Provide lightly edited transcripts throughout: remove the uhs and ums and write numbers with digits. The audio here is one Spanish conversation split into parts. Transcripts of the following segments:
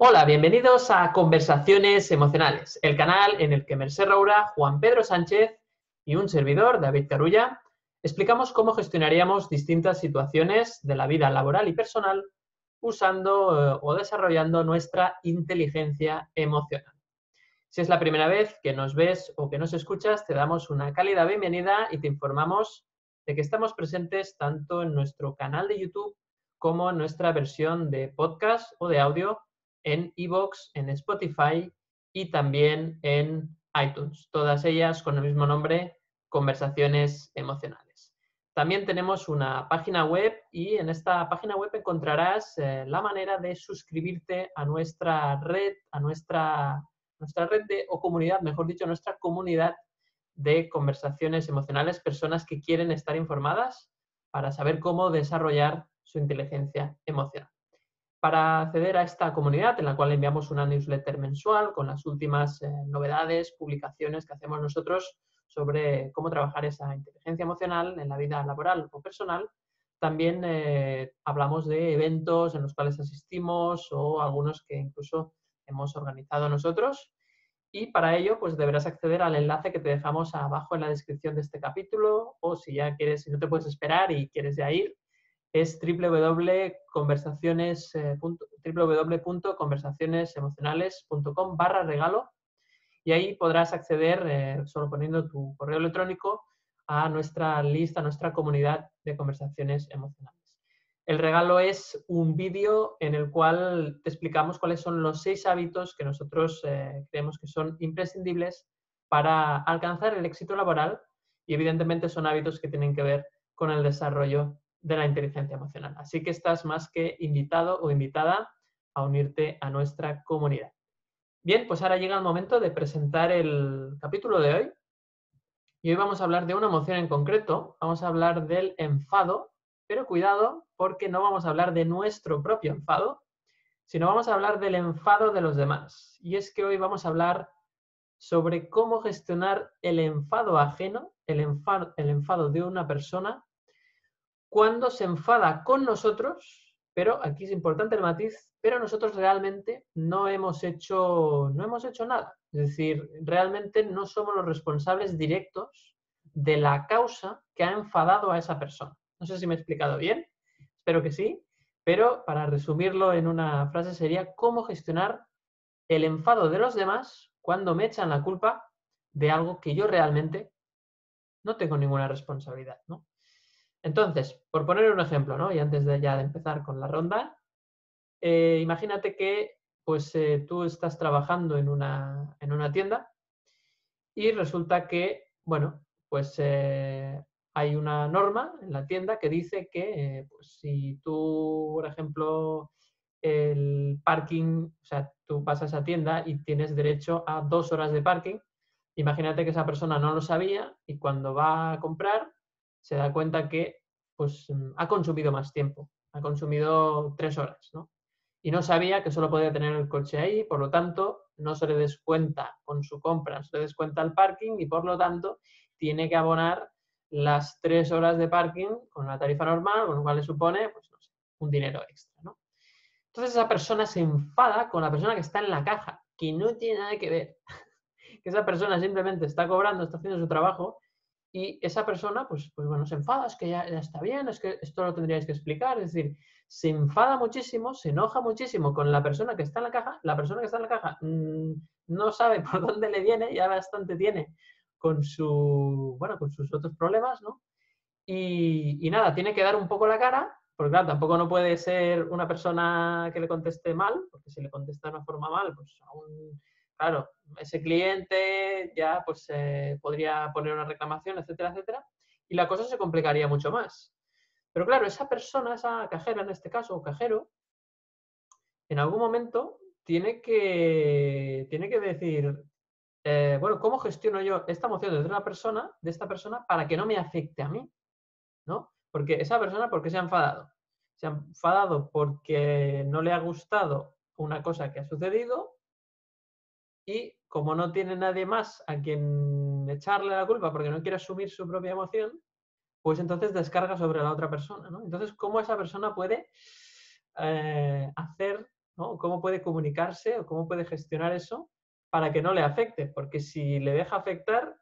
Hola, bienvenidos a Conversaciones Emocionales, el canal en el que Mercè Roura, Juan Pedro Sánchez y un servidor, David Carulla, explicamos cómo gestionaríamos distintas situaciones de la vida laboral y personal usando o desarrollando nuestra inteligencia emocional. Si es la primera vez que nos ves o que nos escuchas, te damos una cálida bienvenida y te informamos de que estamos presentes tanto en nuestro canal de YouTube como en nuestra versión de podcast o de audio en iVoox, en Spotify y también en iTunes. Todas ellas con el mismo nombre, Conversaciones Emocionales. También tenemos una página web y en esta página web encontrarás la manera de suscribirte a nuestra red, o comunidad, mejor dicho, nuestra comunidad de conversaciones emocionales, personas que quieren estar informadas para saber cómo desarrollar su inteligencia emocional. Para acceder a esta comunidad, en la cual enviamos una newsletter mensual con las últimas novedades, publicaciones que hacemos nosotros sobre cómo trabajar esa inteligencia emocional en la vida laboral o personal, también hablamos de eventos en los cuales asistimos o algunos que incluso hemos organizado nosotros. Y para ello, pues deberás acceder al enlace que te dejamos abajo en la descripción de este capítulo, o si ya quieres, si no te puedes esperar y quieres ya ir, es www.conversacionesemocionales.com/regalo, y ahí podrás acceder, solo poniendo tu correo electrónico, a nuestra lista, a nuestra comunidad de conversaciones emocionales. El regalo es un vídeo en el cual te explicamos cuáles son los 6 hábitos que nosotros creemos que son imprescindibles para alcanzar el éxito laboral, y evidentemente son hábitos que tienen que ver con el desarrollo de la inteligencia emocional. Así que estás más que invitado o invitada a unirte a nuestra comunidad. Bien, pues ahora llega el momento de presentar el capítulo de hoy. Y hoy vamos a hablar de una emoción en concreto, vamos a hablar del enfado, pero cuidado porque no vamos a hablar de nuestro propio enfado, sino vamos a hablar del enfado de los demás. Y es que hoy vamos a hablar sobre cómo gestionar el enfado ajeno, el enfado de una persona cuando se enfada con nosotros, pero aquí es importante el matiz, pero nosotros realmente no hemos hecho nada. Es decir, realmente no somos los responsables directos de la causa que ha enfadado a esa persona. No sé si me he explicado bien, espero que sí, pero para resumirlo en una frase sería cómo gestionar el enfado de los demás cuando me echan la culpa de algo que yo realmente no tengo ninguna responsabilidad, ¿no? Entonces, por poner un ejemplo, ¿no? Y antes de ya de empezar con la ronda, imagínate que pues tú estás trabajando en una tienda y resulta que, bueno, pues hay una norma en la tienda que dice que pues, si tú, por ejemplo, el parking, o sea, tú vas a esa tienda y tienes derecho a 2 horas de parking. Imagínate que esa persona no lo sabía y cuando va a comprar se da cuenta que pues, ha consumido más tiempo, ha consumido 3 horas, ¿no? Y no sabía que solo podía tener el coche ahí, por lo tanto, no se le descuenta con su compra, no se le descuenta el parking y por lo tanto tiene que abonar las 3 horas de parking con una tarifa normal, con lo cual le supone, pues no sé, un dinero extra, ¿no? Entonces esa persona se enfada con la persona que está en la caja, que no tiene nada que ver. Que esa persona simplemente está cobrando, está haciendo su trabajo y esa persona, pues bueno, se enfada, es que ya está bien, es que esto lo tendríais que explicar, es decir, se enfada muchísimo, se enoja muchísimo con la persona que está en la caja, la persona que está en la caja no sabe por dónde le viene, ya bastante tiene con con sus otros problemas, ¿no? Y nada, tiene que dar un poco la cara, porque claro, tampoco no puede ser una persona que le conteste mal, porque si le contesta de una forma mal, pues aún, claro, ese cliente ya pues podría poner una reclamación, etcétera, etcétera, y la cosa se complicaría mucho más. Pero claro, esa persona, esa cajera en este caso, o cajero, en algún momento tiene que decir, bueno, ¿cómo gestiono yo esta emoción de esta persona para que no me afecte a mí? ¿No? Porque esa persona, ¿por qué se ha enfadado? Se ha enfadado porque no le ha gustado una cosa que ha sucedido y como no tiene nadie más a quien echarle la culpa porque no quiere asumir su propia emoción, pues entonces descarga sobre la otra persona, ¿no? Entonces, ¿cómo esa persona puede hacer, ¿no? ¿Cómo puede comunicarse o cómo puede gestionar eso para que no le afecte? Porque si le deja afectar,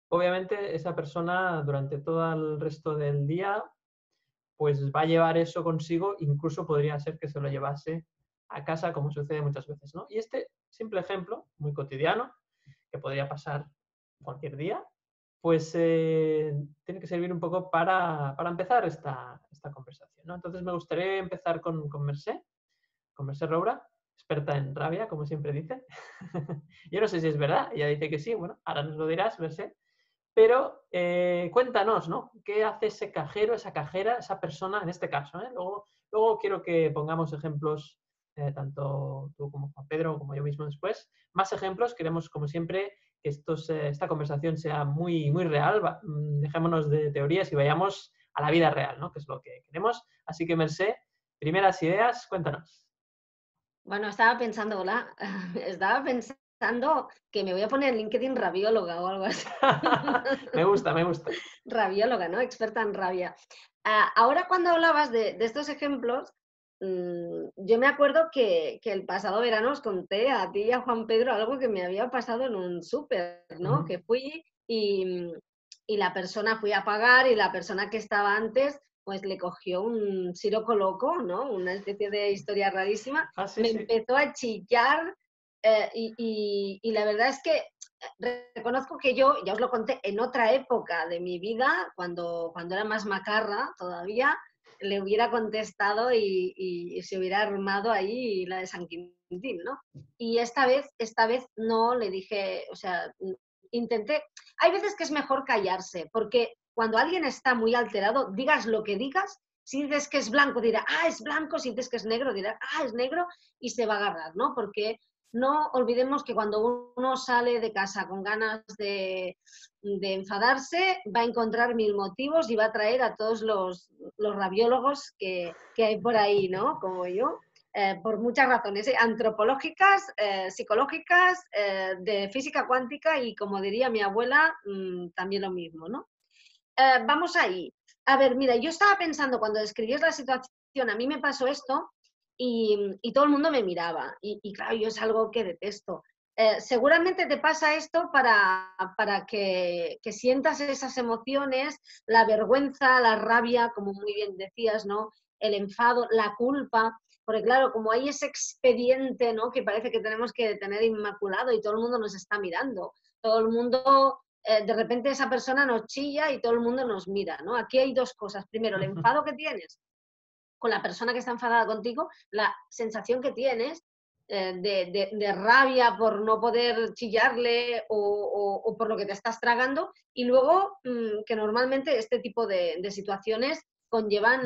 obviamente esa persona durante todo el resto del día pues va a llevar eso consigo, incluso podría ser que se lo llevase a casa, como sucede muchas veces, ¿no? Y este simple ejemplo, muy cotidiano, que podría pasar cualquier día, pues tiene que servir un poco para empezar esta conversación, ¿no? Entonces me gustaría empezar con Mercè Roura, experta en rabia, como siempre dice. Yo no sé si es verdad, ella dice que sí, bueno, ahora nos lo dirás, Mercè. Pero cuéntanos, ¿no? ¿Qué hace ese cajero, esa cajera, esa persona en este caso? Luego quiero que pongamos ejemplos, tanto tú como Juan Pedro, como yo mismo después. Más ejemplos, queremos, como siempre, que esta conversación sea muy, muy real. Dejémonos de teorías y vayamos a la vida real, ¿no? Que es lo que queremos. Así que, Mercè, primeras ideas, cuéntanos. Bueno, estaba pensando, hola, estaba pensando que me voy a poner en LinkedIn rabióloga o algo así. Me gusta, me gusta. Rabióloga, ¿no? Experta en rabia. Ahora cuando hablabas de estos ejemplos, yo me acuerdo que el pasado verano os conté a ti y a Juan Pedro algo que me había pasado en un súper, ¿no? Ujú. Que fui y la persona, fui a pagar y la persona que estaba antes, pues le cogió un siroco loco, ¿no? Una especie de historia rarísima. Ah, sí, Me sí. empezó a chillar y la verdad es que reconozco que yo, ya os lo conté, en otra época de mi vida, cuando era más macarra todavía, le hubiera contestado y se hubiera armado ahí la de San Quintín, ¿no? Y esta vez no le dije, o sea, intenté, hay veces que es mejor callarse, porque cuando alguien está muy alterado, digas lo que digas, si dices que es blanco, dirá, ah, es blanco, si dices que es negro, dirá, ah, es negro, y se va a agarrar, ¿no? Porque no olvidemos que cuando uno sale de casa con ganas de enfadarse, va a encontrar mil motivos y va a traer a todos los rabiólogos que hay por ahí, ¿no? Como yo. Por muchas razones, antropológicas, psicológicas, de física cuántica y, como diría mi abuela, también lo mismo, ¿no? Vamos ahí. A ver, mira, yo estaba pensando cuando describías la situación, a mí me pasó esto y todo el mundo me miraba. Y claro, yo es algo que detesto. Seguramente te pasa esto para que sientas esas emociones, la vergüenza, la rabia, como muy bien decías, ¿no? El enfado, la culpa, porque claro, como hay ese expediente, ¿no? Que parece que tenemos que tener inmaculado y todo el mundo nos está mirando, todo el mundo de repente esa persona nos chilla y todo el mundo nos mira, ¿no? Aquí hay dos cosas. Primero, el enfado que tienes con la persona que está enfadada contigo, la sensación que tienes de rabia por no poder chillarle o por lo que te estás tragando, y luego que normalmente este tipo de situaciones conllevan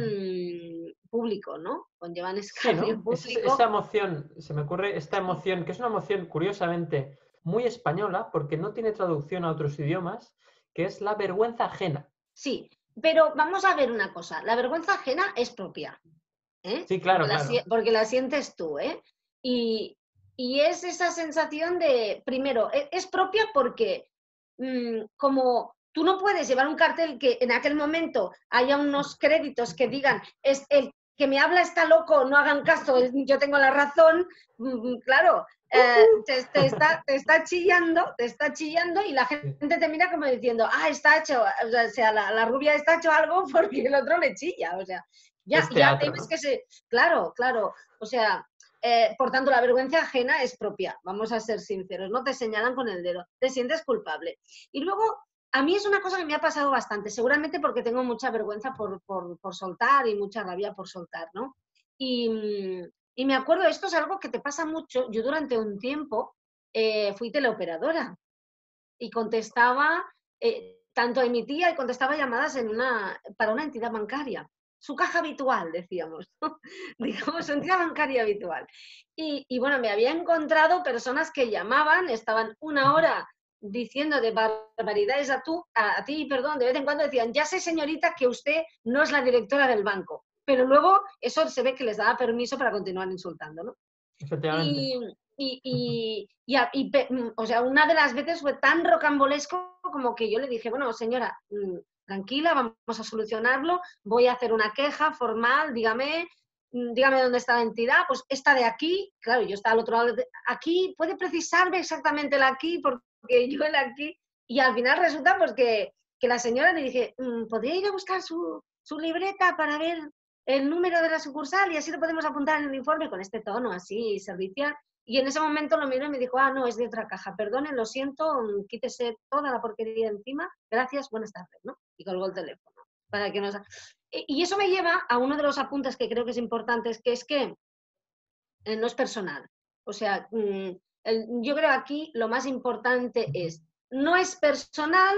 público, ¿no? Conllevan Sí, escarnio ¿no? público. Esa emoción, se me ocurre esta Sí, emoción, que es una emoción curiosamente muy española, porque no tiene traducción a otros idiomas, que es la vergüenza ajena. sí, pero vamos a ver una cosa, la vergüenza ajena es propia. ¿Eh? Sí, claro, claro. Porque la sientes tú, ¿eh? Y, y es esa sensación de, primero, es propia porque como tú no puedes llevar un cartel que en aquel momento haya unos créditos que digan, es el que me habla está loco, no hagan caso, yo tengo la razón, claro, te está chillando y la Sí. gente te mira como diciendo, ah, está hecho, o sea la rubia está hecho algo porque el otro le chilla, o sea, Es ya teatro, temes ¿no? que se... Claro, claro. O sea, por tanto, la vergüenza ajena es propia. Vamos a ser sinceros. No te señalan con el dedo. Te sientes culpable. Y luego, a mí es una cosa que me ha pasado bastante. Seguramente porque tengo mucha vergüenza por soltar y mucha rabia por soltar, ¿no? Y me acuerdo, esto es algo que te pasa mucho. Yo durante un tiempo fui teleoperadora y contestaba, tanto emitía y contestaba llamadas para una entidad bancaria. Su caja habitual, decíamos, ¿no? Digamos, su entidad bancaria habitual. Bueno, me había encontrado personas que llamaban, estaban una hora diciendo de barbaridades a ti, perdón, de vez en cuando decían, ya sé señorita que usted no es la directora del banco, pero luego eso se ve que les daba permiso para continuar insultando, ¿no? Efectivamente. Y, o sea, una de las veces fue tan rocambolesco como que yo le dije, bueno, señora, tranquila, vamos a solucionarlo, voy a hacer una queja formal, dígame. dígame dónde está la entidad, pues esta de aquí, claro, yo estaba al otro lado, aquí, puede precisarme exactamente el aquí, porque yo el aquí, y al final resulta pues que la señora le dije, ¿podría ir a buscar su libreta para ver el número de la sucursal y así lo podemos apuntar en el informe con este tono así servicial? Y en ese momento lo miró y me dijo, no, es de otra caja, perdone, lo siento, quítese toda la porquería encima, gracias, buenas tardes, ¿no? Y colgó el teléfono. Para que nos... Y eso me lleva a uno de los apuntes que creo que es importante, que es que no es personal. O sea, yo creo aquí lo más importante es, no es personal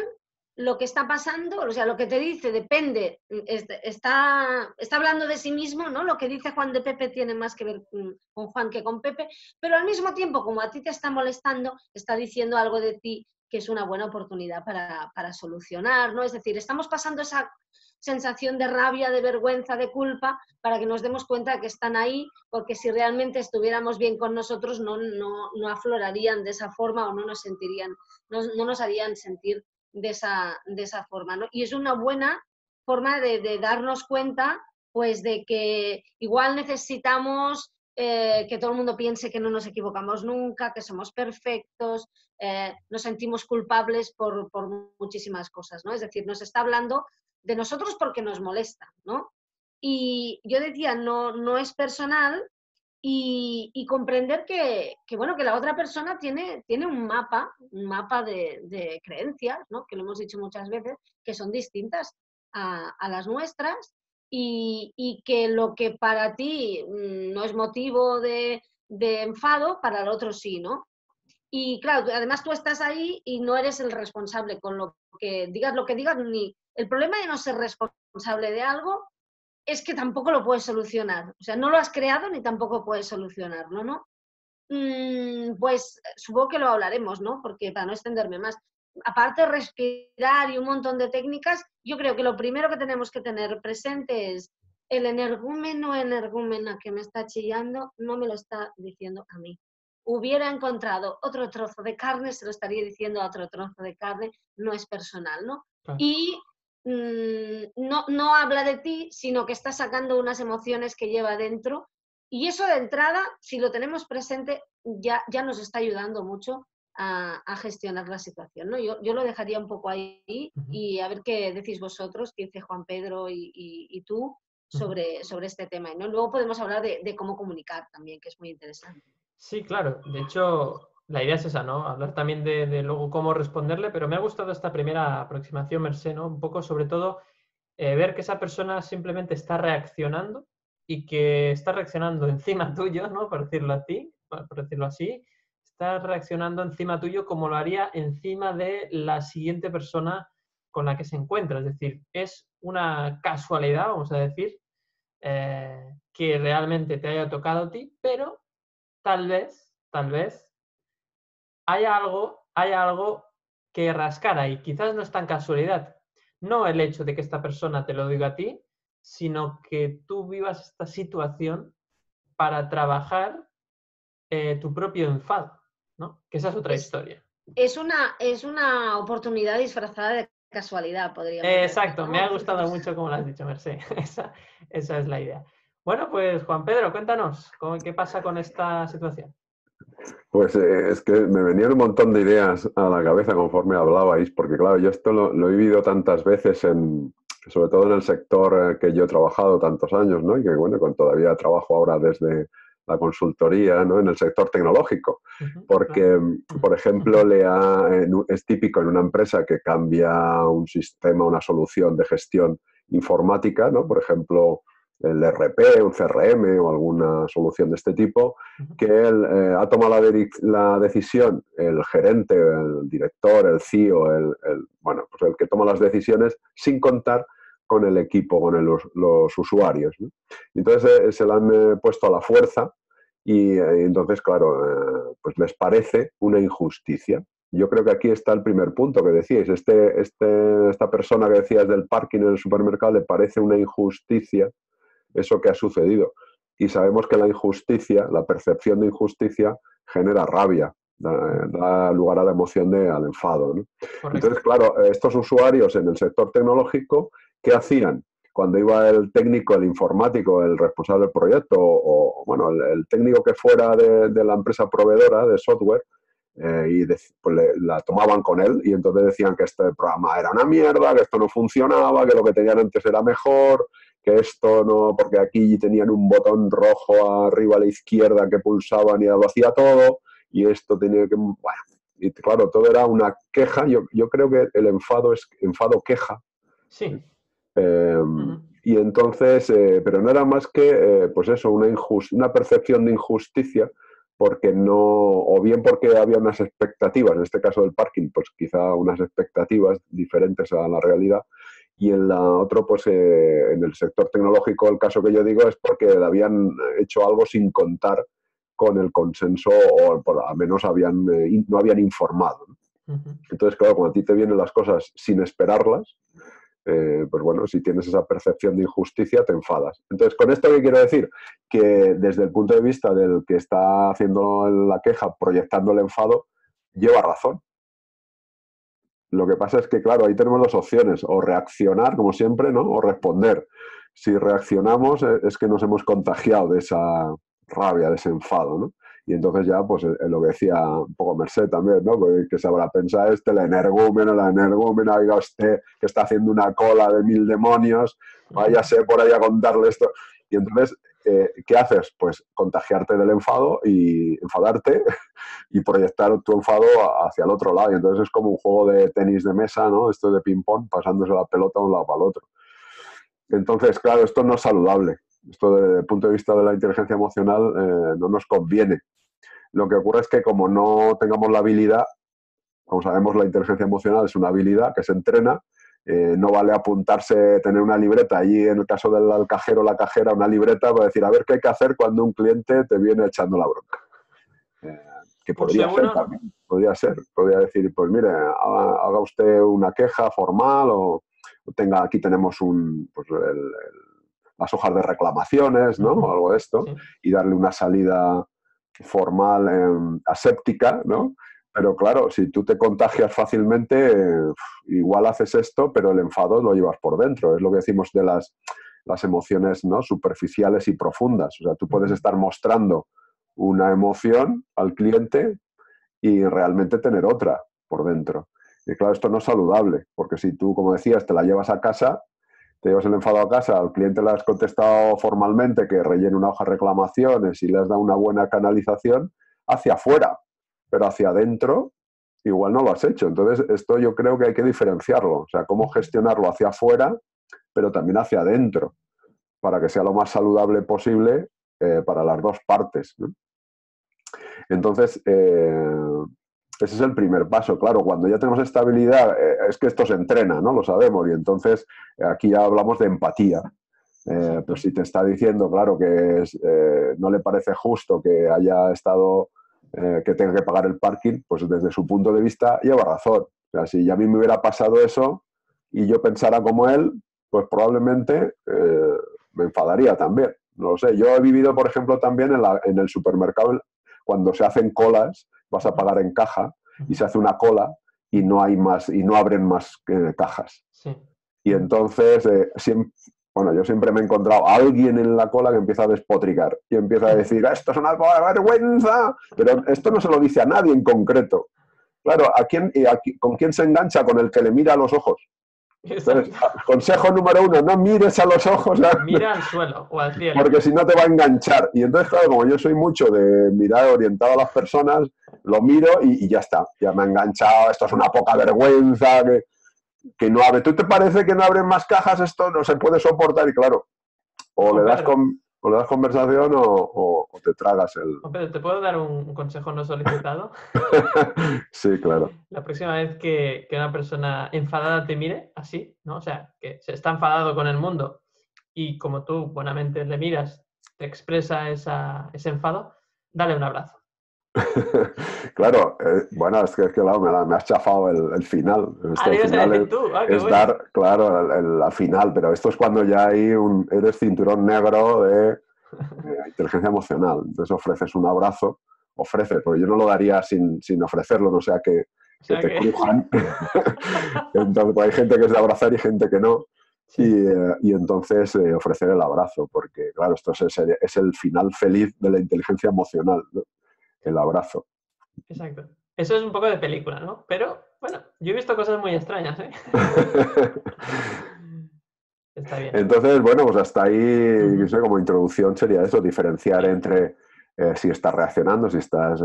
lo que está pasando, o sea, lo que te dice depende, está hablando de sí mismo, ¿no? Lo que dice Juan de Pepe tiene más que ver con Juan que con Pepe, pero al mismo tiempo, como a ti te está molestando, está diciendo algo de ti que es una buena oportunidad para solucionar, ¿no? Es decir, estamos pasando esa sensación de rabia, de vergüenza, de culpa, para que nos demos cuenta de que están ahí, porque si realmente estuviéramos bien con nosotros no aflorarían de esa forma o no nos sentirían, no nos harían sentir de esa forma, ¿no? Y es una buena forma de darnos cuenta, pues, de que igual necesitamos que todo el mundo piense que no nos equivocamos nunca, que somos perfectos, nos sentimos culpables por muchísimas cosas, ¿no? Es decir, nos está hablando de nosotros porque nos molesta, ¿no? Y yo decía, no es personal y comprender bueno, que la otra persona tiene un mapa de creencias, ¿no? Que lo hemos dicho muchas veces, que son distintas a las nuestras y que lo que para ti no es motivo de enfado, para el otro sí, ¿no? Y claro, además tú estás ahí y no eres el responsable con lo que digas, ni el problema de no ser responsable de algo es que tampoco lo puedes solucionar. O sea, no lo has creado ni tampoco puedes solucionarlo, ¿no? Pues supongo que lo hablaremos, ¿no? Porque para no extenderme más. Aparte de respirar y un montón de técnicas, yo creo que lo primero que tenemos que tener presente es el energúmeno o energúmena que me está chillando, no me lo está diciendo a mí. Hubiera encontrado otro trozo de carne, se lo estaría diciendo a otro trozo de carne, no es personal, ¿no? Claro. Y no habla de ti, sino que está sacando unas emociones que lleva dentro. Y eso de entrada, si lo tenemos presente, ya nos está ayudando mucho a gestionar la situación, ¿no? Yo lo dejaría un poco ahí y a ver qué decís vosotros, qué dice Juan Pedro y tú sobre este tema. ¿No? Luego podemos hablar de cómo comunicar también, que es muy interesante. Sí, claro. De hecho, la idea es esa, ¿no? Hablar también de luego cómo responderle, pero me ha gustado esta primera aproximación, Mercé, ¿no? Un poco sobre todo ver que esa persona simplemente está reaccionando y que está reaccionando encima tuyo, ¿no? Por decirlo así, está reaccionando encima tuyo como lo haría encima de la siguiente persona con la que se encuentra. Es decir, es una casualidad, vamos a decir, que realmente te haya tocado a ti, pero tal vez, hay algo que rascar ahí. Quizás no es tan casualidad. No el hecho de que esta persona te lo diga a ti, sino que tú vivas esta situación para trabajar tu propio enfado, ¿no? Que esa es otra historia. Es una oportunidad disfrazada de casualidad, podríamos decir, Exacto, ¿no? me ha gustado mucho como lo has dicho, Mercé. Esa es la idea. Bueno, pues Juan Pedro, cuéntanos, ¿qué pasa con esta situación? Pues es que me venían un montón de ideas a la cabeza conforme hablabais, porque claro, yo esto lo he vivido tantas veces, sobre todo en el sector que yo he trabajado tantos años, ¿no? Y que bueno, todavía trabajo ahora desde la consultoría, ¿no? En el sector tecnológico, porque, por ejemplo, es típico en una empresa que cambia un sistema, una solución de gestión informática, ¿no? Por ejemplo, el ERP, un CRM o alguna solución de este tipo, que ha tomado la decisión el gerente, el director, el CEO, bueno, pues el que toma las decisiones sin contar con el equipo, con los usuarios, ¿no? Entonces se la han puesto a la fuerza y entonces, claro, pues les parece una injusticia. Yo creo que aquí está el primer punto que decíais. Esta persona que decías del parking en el supermercado le parece una injusticia eso que ha sucedido. Y sabemos que la injusticia, la percepción de injusticia, genera rabia, da lugar a la emoción al enfado, ¿no? Entonces, claro, estos usuarios en el sector tecnológico, ¿qué hacían? cuando iba el técnico, el informático, el responsable del proyecto bueno, el técnico que fuera de la empresa proveedora de software, pues la tomaban con él y entonces decían que este programa era una mierda, que esto no funcionaba, que lo que tenían antes era mejor, que esto no, porque aquí tenían un botón rojo arriba a la izquierda que pulsaban y lo hacía todo, y esto tenía que... Bueno, y claro, todo era una queja. Yo creo que el enfado es enfado-queja. Sí. Y entonces, pero no era más que, pues eso, una percepción de injusticia, porque no, o bien porque había unas expectativas, en este caso del parking, pues quizá unas expectativas diferentes a la realidad, y en la otro, pues en el sector tecnológico, el caso que yo digo es porque habían hecho algo sin contar con el consenso, o por lo menos no habían informado, ¿no? Entonces, claro, cuando a ti te vienen las cosas sin esperarlas, pues bueno, si tienes esa percepción de injusticia, te enfadas. Entonces, ¿con esto qué quiero decir? Que desde el punto de vista del que está haciendo la queja, proyectando el enfado, lleva razón. Lo que pasa es que, claro, ahí tenemos dos opciones, o reaccionar, como siempre, ¿no? O responder. Si reaccionamos, es que nos hemos contagiado de esa rabia, de ese enfado, ¿no? Y entonces ya, pues lo que decía un poco Merced también, ¿no? Pues, que se habrá pensado la energúmena, oiga usted que está haciendo una cola de 1000 demonios, váyase por ahí a contarle esto. Y entonces, ¿qué haces? Pues contagiarte del enfado y enfadarte y proyectar tu enfado hacia el otro lado. Y entonces es como un juego de tenis de mesa, ¿no? Esto de ping-pong, pasándose la pelota de un lado para el otro. Entonces, claro, esto no es saludable. Esto desde el punto de vista de la inteligencia emocional no nos conviene. Lo que ocurre es que como no tengamos la habilidad, como sabemos, la inteligencia emocional es una habilidad que se entrena. No vale apuntarse, tener una libreta, allí en el caso del cajero o la cajera, una libreta para decir, a ver qué hay que hacer cuando un cliente te viene echando la bronca. Que podría ser también, podría decir, pues mire, haga usted una queja formal o tenga, aquí tenemos pues las hojas de reclamaciones, ¿no? O algo de esto, y darle una salida formal, aséptica, ¿no? Pero claro, si tú te contagias fácilmente, igual haces esto, pero el enfado lo llevas por dentro. Es lo que decimos de las emociones, ¿no? Superficiales y profundas. O sea, tú puedes estar mostrando una emoción al cliente y realmente tener otra por dentro. Y claro, esto no es saludable, porque si tú, como decías, te la llevas a casa, te llevas el enfado a casa, al cliente le has contestado formalmente que rellene una hoja de reclamaciones y le has dado una buena canalización hacia afuera, pero hacia adentro igual no lo has hecho. Entonces, esto yo creo que hay que diferenciarlo, o sea, cómo gestionarlo hacia afuera, pero también hacia adentro, para que sea lo más saludable posible para las dos partes, ¿no? Entonces, ese es el primer paso. Claro, cuando ya tenemos estabilidad, es que esto se entrena, ¿no? Lo sabemos. Y entonces, aquí ya hablamos de empatía. Pues si te está diciendo, claro, que no le parece justo que haya estado, que tenga que pagar el parking, pues desde su punto de vista lleva razón. O sea, si a mí me hubiera pasado eso y yo pensara como él, pues probablemente me enfadaría también. No lo sé. Yo he vivido, por ejemplo, también en el supermercado, cuando se hacen colas, vas a pagar en caja y se hace una cola y no hay más, y no abren más cajas. Sí. Y entonces, bueno, yo siempre me he encontrado a alguien en la cola que empieza a despotricar y empieza a decir, esto es una vergüenza, pero esto no se lo dice a nadie en concreto. Claro, ¿con quién se engancha? Con el que le mira a los ojos. Entonces, consejo número 1, no mires a los ojos. Mira al suelo o al cielo. Porque si no te va a enganchar. Y entonces, claro, como yo soy mucho de mirar orientado a las personas, lo miro y ya está. Ya me ha enganchado, esto es una poca vergüenza, que no abre. ¿Tú te parece que no abren más cajas? Esto no se puede soportar. Y claro, o le das conversación o te tragas el... Pero ¿te puedo dar un consejo no solicitado? Sí, claro. La próxima vez que una persona enfadada te mire, así, ¿no? O sea, que se está enfadado con el mundo y como tú buenamente le miras, te expresa ese enfado, dale un abrazo. Claro, bueno, es que claro, me has chafado el final. El final es tú. Bueno. Dar, claro, al final, pero esto es cuando ya eres cinturón negro de inteligencia emocional. Entonces ofreces un abrazo, porque yo no lo daría sin ofrecerlo, no sea que te crujan. Entonces, pues hay gente que es de abrazar y gente que no. y entonces ofrecer el abrazo, porque claro, esto es el final feliz de la inteligencia emocional, ¿no? El abrazo. Exacto. Eso es un poco de película, ¿no? Pero, bueno, yo he visto cosas muy extrañas, ¿eh? Está bien. Entonces, bueno, pues hasta ahí, Ujú. como introducción sería eso, diferenciar Sí. entre si estás reaccionando, si estás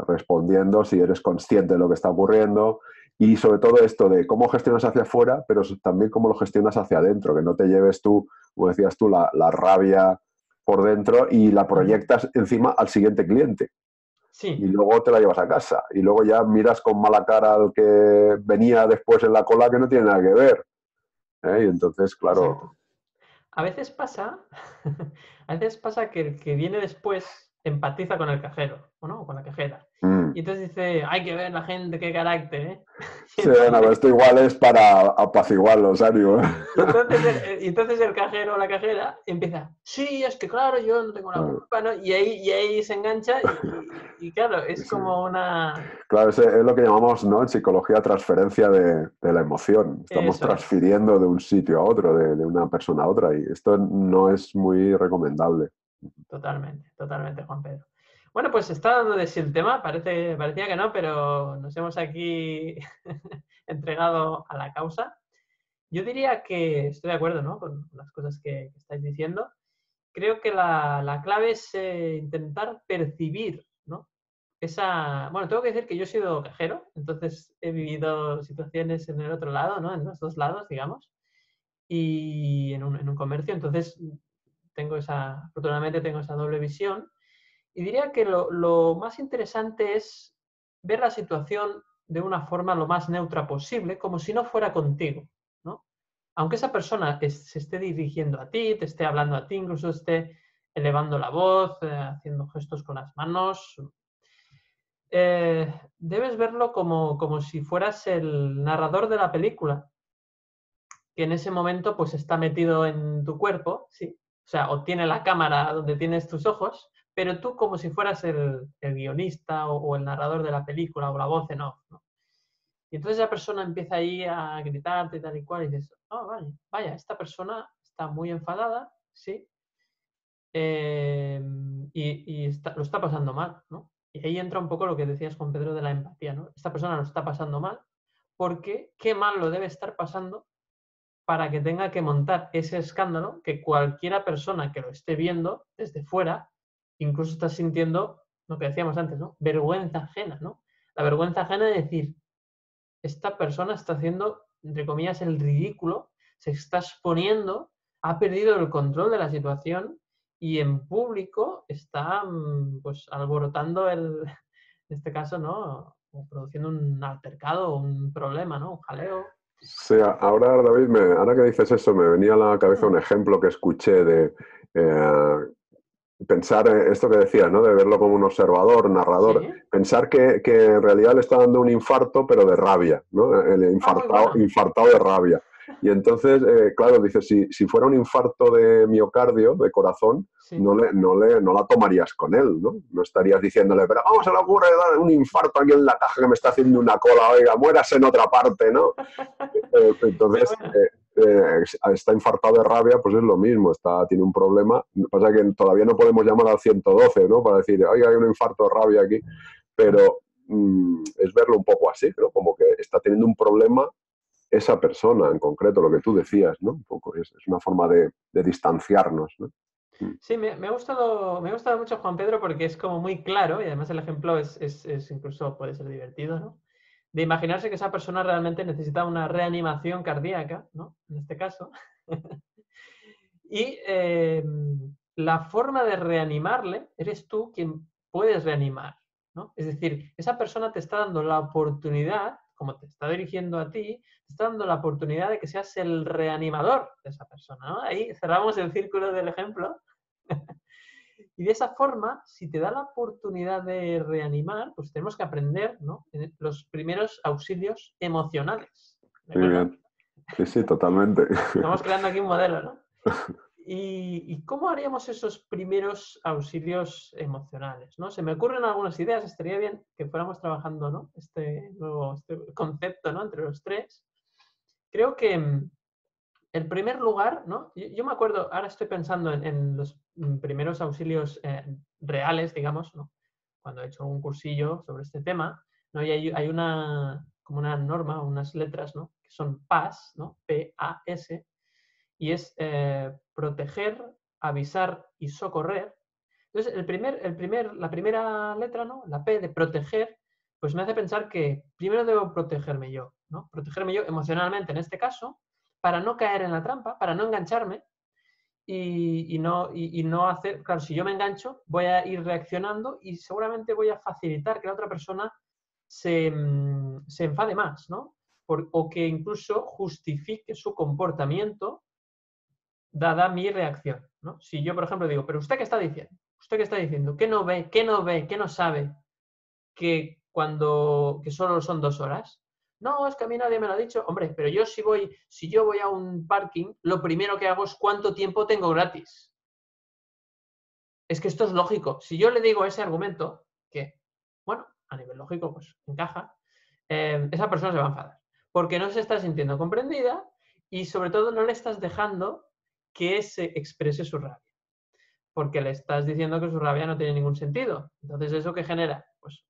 respondiendo, si eres consciente de lo que está ocurriendo y sobre todo esto de cómo gestionas hacia afuera, pero también cómo lo gestionas hacia adentro, que no te lleves tú, como decías tú, la rabia por dentro y la proyectas encima al siguiente cliente. Y Sí, luego te la llevas a casa. Y luego ya miras con mala cara al que venía después en la cola que no tiene nada que ver. ¿Eh? Y entonces, exacto. claro. A veces pasa, a veces pasa que el que viene después empatiza con el cajero, ¿o no? O con la cajera. Mm. Y entonces dice, hay que ver la gente, qué carácter, ¿eh? Y Sí, bueno, pero entonces, esto igual es para apaciguar los ánimos. y entonces el cajero o la cajera empieza, sí, es que claro, yo no tengo la Claro, culpa, ¿no? Y ahí se engancha y claro, es sí. como una... Claro, es lo que llamamos, ¿no?, en psicología transferencia de la emoción. Estamos Eso es, transfiriendo de un sitio a otro, de una persona a otra, y esto no es muy recomendable. totalmente, totalmente, Juan Pedro. Bueno, pues está dando de sí el tema, parecía que no, pero nos hemos aquí entregado a la causa. Yo diría que estoy de acuerdo, ¿no?, con las cosas que estáis diciendo. Creo que la clave es intentar percibir, ¿no? Bueno, tengo que decir que yo he sido cajero, entonces he vivido situaciones en el otro lado, ¿no? En los dos lados, digamos, y en un comercio, entonces afortunadamente tengo esa doble visión. Y diría que lo más interesante es ver la situación de una forma lo más neutra posible, como si no fuera contigo, ¿no? Aunque esa persona se esté dirigiendo a ti, te esté hablando a ti, incluso esté elevando la voz, haciendo gestos con las manos, debes verlo como si fueras el narrador de la película, que en ese momento pues está metido en tu cuerpo, ¿sí? O sea, o tiene la cámara donde tienes tus ojos, pero tú como si fueras el guionista o el narrador de la película o la voz en off, ¿no? Y entonces esa persona empieza ahí a gritarte tal y cual y dices, oh, vaya, esta persona está muy enfadada, ¿sí? Lo está pasando mal, ¿no? Y ahí entra un poco lo que decías, Juan Pedro, de la empatía, ¿no? Esta persona lo está pasando mal porque qué mal lo debe estar pasando para que tenga que montar ese escándalo que cualquiera persona que lo esté viendo desde fuera, incluso está sintiendo lo que decíamos antes, ¿no? Vergüenza ajena, ¿no? La vergüenza ajena de decir, esta persona está haciendo, entre comillas, el ridículo, se está exponiendo, ha perdido el control de la situación y en público está pues alborotando en este caso, ¿no? O produciendo un altercado, un problema, ¿no? Un jaleo. Sí, ahora, David, ahora que dices eso, me venía a la cabeza Mm, un ejemplo que escuché de pensar esto que decías, ¿no?, de verlo como un observador, narrador, sí. pensar que en realidad le está dando un infarto, pero de rabia, ¿no? El Ah, muy bueno. infartado de rabia. Y entonces, claro, dice, si fuera un infarto de miocardio, de corazón, Sí. no la tomarías con él, ¿no? No estarías diciéndole, pero ¿cómo se le ocurre dar un infarto aquí en la caja que me está haciendo una cola? Oiga, muérase en otra parte, ¿no? Muy Entonces, buena. está infartado de rabia, pues es lo mismo, tiene un problema. Lo que pasa es que todavía no podemos llamar al 112, ¿no?, para decir, oiga, hay un infarto de rabia aquí, pero es verlo un poco así, ¿no?, como que está teniendo un problema esa persona en concreto, lo que tú decías, ¿no? Un poco, es una forma de distanciarnos, ¿no? Sí, me ha gustado mucho Juan Pedro porque es como muy claro y además el ejemplo es incluso puede ser divertido, ¿no? De imaginarse que esa persona realmente necesita una reanimación cardíaca, ¿no? En este caso. Y la forma de reanimarle eres tú quien puedes reanimar, ¿no? Es decir, esa persona te está dando la oportunidad, como te está dirigiendo a ti, te está dando la oportunidad de que seas el reanimador de esa persona, ¿no? Ahí cerramos el círculo del ejemplo. Y de esa forma, si te da la oportunidad de reanimar, pues tenemos que aprender, ¿no?, los primeros auxilios emocionales. ¿De Muy acuerdo? bien. Sí, sí, totalmente. Estamos creando aquí un modelo, ¿no? ¿Y cómo haríamos esos primeros auxilios emocionales? ¿No? Se me ocurren algunas ideas, estaría bien que fuéramos trabajando, ¿no?, este concepto, ¿no?, entre los tres. Creo que en primer lugar, ¿no? Yo me acuerdo, ahora estoy pensando en los primeros auxilios reales, digamos, ¿no? Cuando he hecho un cursillo sobre este tema, ¿no? Y hay como una norma, unas letras, ¿no? Que son PAS, ¿no? P-A-S, y es proteger, avisar y socorrer. Entonces, la primera letra, ¿no? La P de proteger, pues me hace pensar que primero debo protegerme yo, ¿no? Protegerme yo emocionalmente en este caso, para no caer en la trampa, para no engancharme y no hacer, claro, si yo me engancho, voy a ir reaccionando y seguramente voy a facilitar que la otra persona se enfade más, ¿no? O que incluso justifique su comportamiento dada mi reacción, ¿no? Si yo, por ejemplo, digo, pero ¿usted qué está diciendo? ¿Usted qué está diciendo? ¿Qué no ve? ¿Qué no ve? ¿Qué no sabe? Que solo son 2 horas. No, es que a mí nadie me lo ha dicho. Hombre, pero yo si yo voy a un parking, lo primero que hago es cuánto tiempo tengo gratis. Es que esto es lógico. Si yo le digo ese argumento, que, bueno, a nivel lógico, pues encaja, esa persona se va a enfadar. Porque no se está sintiendo comprendida y sobre todo no le estás dejando que se exprese su rabia. Porque le estás diciendo que su rabia no tiene ningún sentido. Entonces, ¿eso qué genera? Pues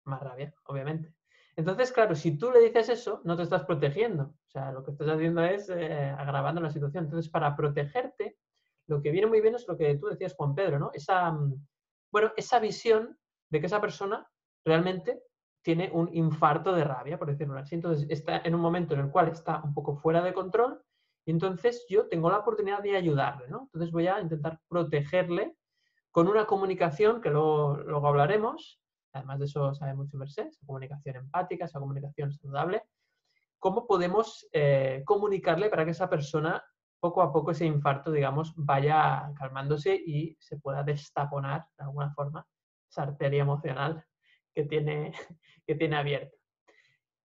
más rabia, obviamente. Entonces, claro, si tú le dices eso, no te estás protegiendo. O sea, lo que estás haciendo es agravando la situación. Entonces, para protegerte, lo que viene muy bien es lo que tú decías, Juan Pedro, ¿no? Esa visión de que esa persona realmente tiene un infarto de rabia, por decirlo así. Entonces, está en un momento en el cual está un poco fuera de control y entonces yo tengo la oportunidad de ayudarle, ¿no? Entonces voy a intentar protegerle con una comunicación que luego hablaremos. Además de eso sabe mucho Merced, esa comunicación empática, esa comunicación saludable. ¿Cómo podemos comunicarle para que esa persona, poco a poco, ese infarto, digamos, vaya calmándose y se pueda destaponar, de alguna forma, esa arteria emocional que tiene, que tiene abierta?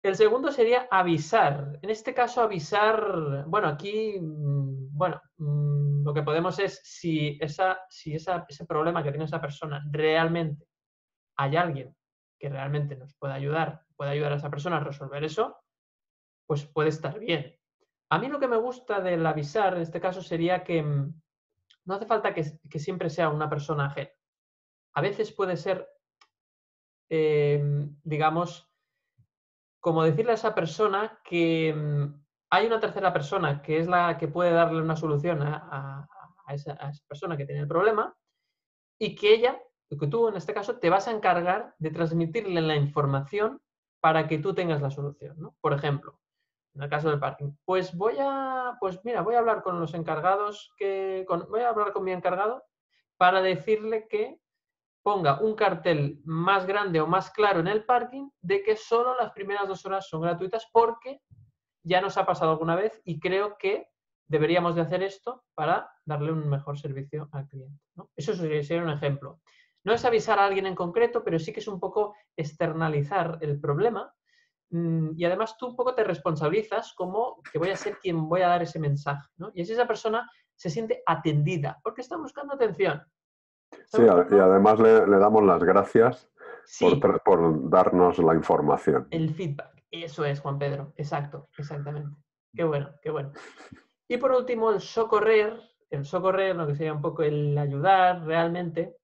El segundo sería avisar. En este caso, avisar, bueno, aquí, lo que podemos es, si ese problema que tiene esa persona realmente hay alguien que realmente nos pueda ayudar a esa persona a resolver eso, pues puede estar bien. A mí lo que me gusta del avisar, en este caso, sería que no hace falta que siempre sea una persona ajena. A veces puede ser, digamos, como decirle a esa persona que hay una tercera persona que es la que puede darle una solución a esa persona que tiene el problema y que tú en este caso te vas a encargar de transmitirle la información para que tú tengas la solución, ¿no? Por ejemplo, en el caso del parking, pues mira, voy a hablar con los encargados, voy a hablar con mi encargado para decirle que ponga un cartel más grande o más claro en el parking de que solo las primeras 2 horas son gratuitas porque ya nos ha pasado alguna vez y creo que deberíamos de hacer esto para darle un mejor servicio al cliente, ¿no? Eso sería un ejemplo. No es avisar a alguien en concreto, pero sí que es un poco externalizar el problema y además tú un poco te responsabilizas como que voy a ser quien voy a dar ese mensaje, ¿no? Y así esa persona se siente atendida porque está buscando atención. Sí, y además le damos las gracias Sí, por darnos la información. el feedback. Eso es, Juan Pedro. Exacto, exactamente. Qué bueno, qué bueno. Y por último, el socorrer, lo que sería un poco el ayudar realmente,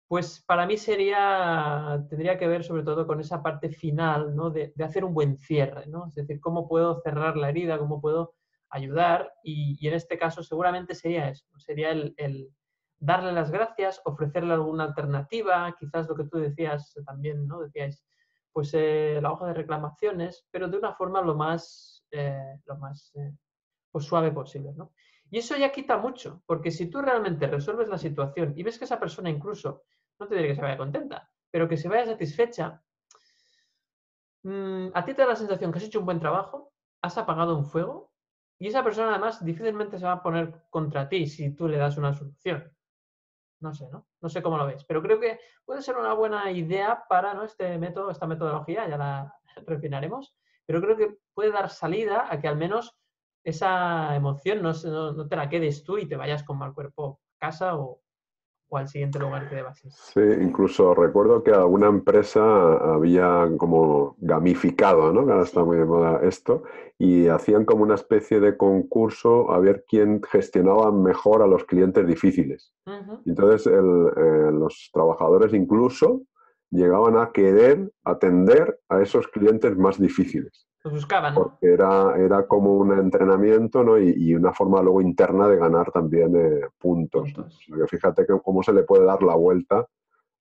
pues para mí tendría que ver sobre todo con esa parte final, ¿no? De hacer un buen cierre, ¿no? Es decir, cómo puedo cerrar la herida, cómo puedo ayudar y en este caso seguramente sería eso, sería el darle las gracias, ofrecerle alguna alternativa, quizás lo que tú decías también, ¿no? Decíais, pues la hoja de reclamaciones, pero de una forma lo más pues, suave posible, ¿no? Y eso ya quita mucho, porque si tú realmente resuelves la situación y ves que esa persona incluso, no te diré que se vaya contenta, pero que se vaya satisfecha, a ti te da la sensación que has hecho un buen trabajo, has apagado un fuego y esa persona además difícilmente se va a poner contra ti si tú le das una solución. No sé, ¿no? No sé cómo lo ves, pero creo que puede ser una buena idea para, ¿no? Este método, esta metodología, ya la refinaremos, pero creo que puede dar salida a que al menos esa emoción no te la quedes tú y te vayas con mal cuerpo a casa o o al siguiente lugar que debas ir. Sí, incluso recuerdo que alguna empresa había como gamificado, ¿no? Que ahora está muy de moda esto, y hacían como una especie de concurso a ver quién gestionaba mejor a los clientes difíciles. Ujú. Y entonces los trabajadores incluso llegaban a querer atender a esos clientes más difíciles, Los buscaban, ¿no? porque era como un entrenamiento, ¿no? Y una forma luego interna de ganar también puntos, ¿no? O Puntos. sea, que fíjate cómo se le puede dar la vuelta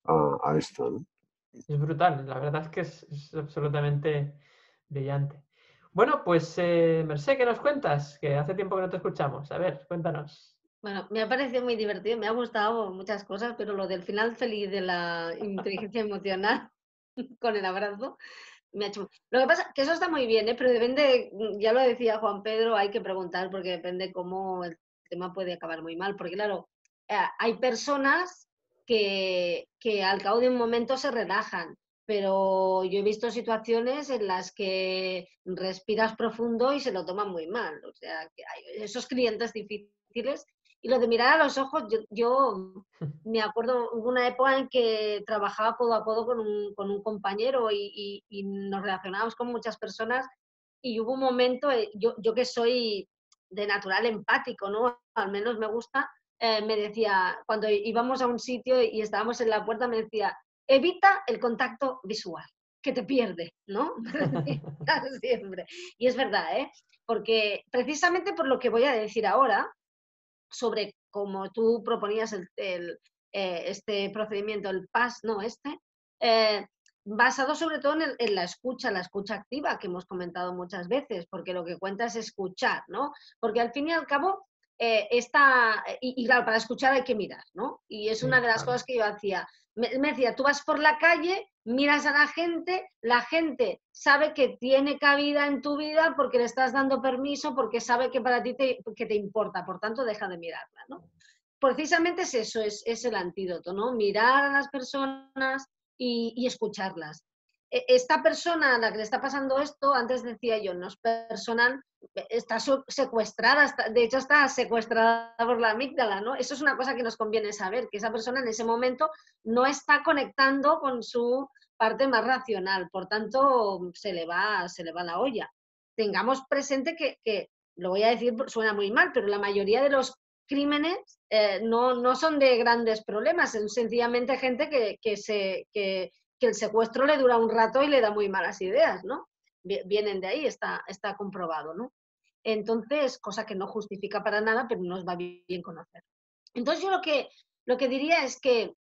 a esto, ¿no? Es brutal, la verdad es que es absolutamente brillante. Bueno, pues Mercè, ¿qué nos cuentas? Que hace tiempo que no te escuchamos. A ver, cuéntanos. Bueno, me ha parecido muy divertido, me ha gustado muchas cosas, pero lo del final feliz de la inteligencia emocional con el abrazo me ha hecho... Lo que pasa que eso está muy bien, ¿eh? Pero depende, ya lo decía Juan Pedro, hay que preguntar porque depende cómo el tema puede acabar muy mal. Porque claro, hay personas que al cabo de un momento se relajan, pero yo he visto situaciones en las que respiras profundo y se lo toman muy mal. O sea, que hay esos clientes difíciles. Y lo de mirar a los ojos, yo me acuerdo, hubo una época en que trabajaba codo a codo con un compañero y nos relacionábamos con muchas personas y hubo un momento, yo que soy de natural empático, ¿no? Al menos me gusta, me decía, cuando íbamos a un sitio y estábamos en la puerta, me decía, evita el contacto visual, que te pierde, ¿no? Siempre. Y es verdad, ¿eh? Porque precisamente por lo que voy a decir ahora, sobre cómo tú proponías este procedimiento, el PAS, no basado sobre todo en la escucha activa que hemos comentado muchas veces, porque lo que cuenta es escuchar, ¿no? Porque al fin y al cabo, y claro, para escuchar hay que mirar, ¿no? Y es una Sí, de las claro. cosas que yo hacía. Me decía, tú vas por la calle, miras a la gente sabe que tiene cabida en tu vida porque le estás dando permiso, porque sabe que para ti que te importa, por tanto deja de mirarla, ¿no? Precisamente es eso, es el antídoto, ¿no? Mirar a las personas y escucharlas. Esta persona a la que le está pasando esto, antes decía yo, no es personal, está secuestrada, de hecho está secuestrada por la amígdala, ¿no? Eso es una cosa que nos conviene saber, que esa persona en ese momento no está conectando con su parte más racional, por tanto se le va la olla. Tengamos presente que lo voy a decir, suena muy mal, pero la mayoría de los crímenes no son de grandes problemas, son sencillamente gente que el secuestro le dura un rato y le da muy malas ideas, ¿no? Vienen de ahí, está comprobado, ¿no? Entonces, cosa que no justifica para nada, pero nos va bien conocer. Entonces, yo lo que diría es que,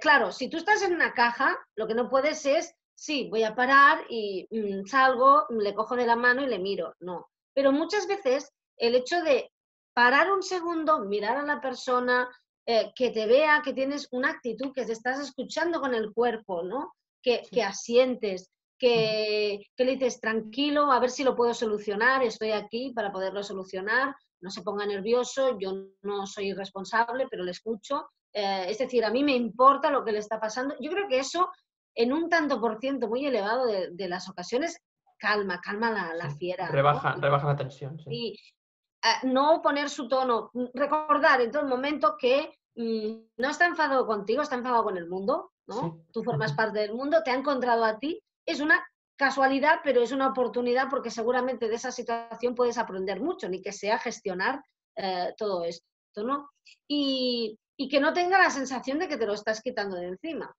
claro, si tú estás en una caja, lo que no puedes es, sí, voy a parar y salgo, le cojo de la mano y le miro. No. Pero muchas veces el hecho de parar un segundo, mirar a la persona, que te vea, que tienes una actitud, que te estás escuchando con el cuerpo, ¿no? Sí. Que asientes, que le dices, tranquilo, a ver si lo puedo solucionar, estoy aquí para poderlo solucionar, no se ponga nervioso, yo no soy responsable, pero le escucho. Es decir, a mí me importa lo que le está pasando. Yo creo que eso, en un tanto por ciento muy elevado de las ocasiones, calma la Sí. fiera, ¿no? Rebaja la tensión, sí. Y no poner su tono, recordar en todo momento que no está enfadado contigo, está enfadado con el mundo, Sí. ¿no? Tú formas parte del mundo, te ha encontrado a ti, es una casualidad, pero es una oportunidad porque seguramente de esa situación puedes aprender mucho, ni que sea gestionar todo esto, ¿no? Y que no tenga la sensación de que te lo estás quitando de encima.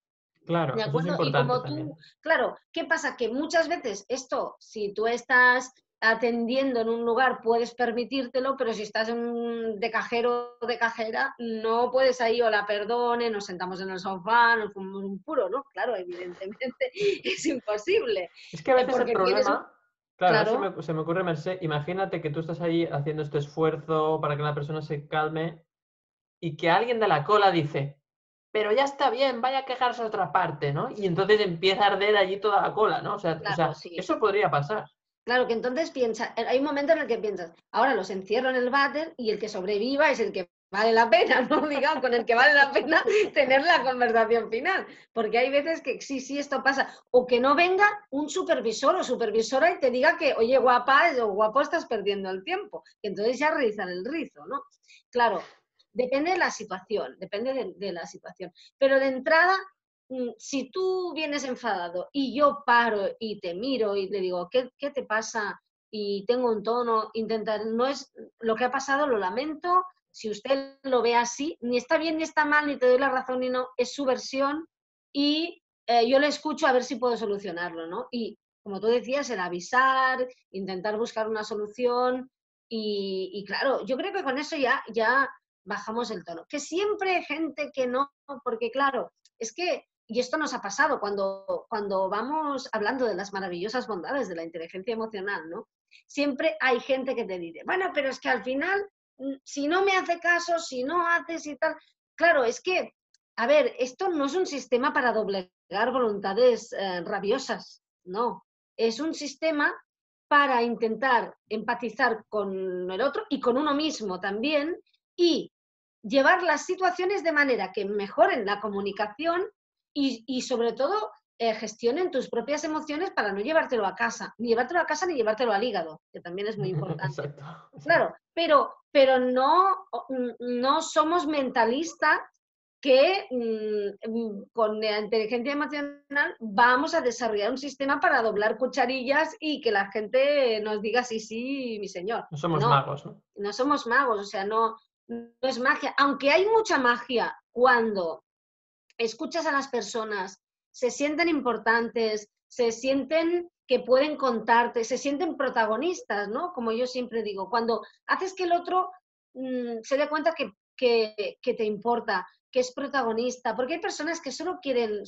Claro, ¿De eso es acuerdo? Y importante como también. tú, claro, ¿qué pasa? Que muchas veces esto, si tú estás atendiendo en un lugar, puedes permitírtelo, pero si estás de cajero o de cajera, no puedes ahí, hola, perdone, nos sentamos en el sofá, nos fumamos un puro, ¿no? Claro, evidentemente es imposible, Es que a veces el porque tienes un... problema, claro, Claro, se me ocurre, Mercè, imagínate que tú estás ahí haciendo este esfuerzo para que la persona se calme y que alguien de la cola dice, pero ya está bien, vaya a quejarse a otra parte, ¿no? Y entonces empieza a arder allí toda la cola, ¿no? O claro, sea, sí. eso podría pasar. Claro, que entonces piensa, hay un momento en el que piensas, ahora los encierro en el váter y el que sobreviva es el que vale la pena, ¿no? Digamos, con el que vale la pena tener la conversación final. Porque hay veces que sí, esto pasa. O que no venga un supervisor o supervisora y te diga que, oye, guapa o guapo, estás perdiendo el tiempo. Que entonces ya rizan el rizo, ¿no? Claro, depende de la situación, depende de la situación. Pero de entrada, si tú vienes enfadado y yo paro y te miro y le digo, ¿qué te pasa? Y tengo un tono, intentar, no es lo que ha pasado, lo lamento. Si usted lo ve así, ni está bien ni está mal, ni te doy la razón ni no, es su versión y yo le escucho a ver si puedo solucionarlo, ¿no? Y como tú decías, el avisar, intentar buscar una solución y claro, yo creo que con eso ya bajamos el tono. Que siempre hay gente que no, porque claro, es que, y esto nos ha pasado cuando vamos hablando de las maravillosas bondades de la inteligencia emocional, ¿no? Siempre hay gente que te dice, bueno, pero es que al final, si no me hace caso, si no haces y tal, claro, es que, a ver, esto no es un sistema para doblegar voluntades rabiosas, no, es un sistema para intentar empatizar con el otro y con uno mismo también y llevar las situaciones de manera que mejoren la comunicación y sobre todo gestionen tus propias emociones para no llevártelo a casa, ni llevártelo a casa ni llevártelo al hígado, que también es muy importante. Exacto, exacto. Claro, pero no somos mentalistas que con la inteligencia emocional vamos a desarrollar un sistema para doblar cucharillas y que la gente nos diga sí, sí, mi señor. No somos No, magos, ¿no? no somos magos, o sea, no es magia. Aunque hay mucha magia cuando escuchas a las personas, se sienten importantes, se sienten que pueden contarte, se sienten protagonistas, ¿no? Como yo siempre digo, cuando haces que el otro se dé cuenta que te importa, que es protagonista, porque hay personas que solo quieren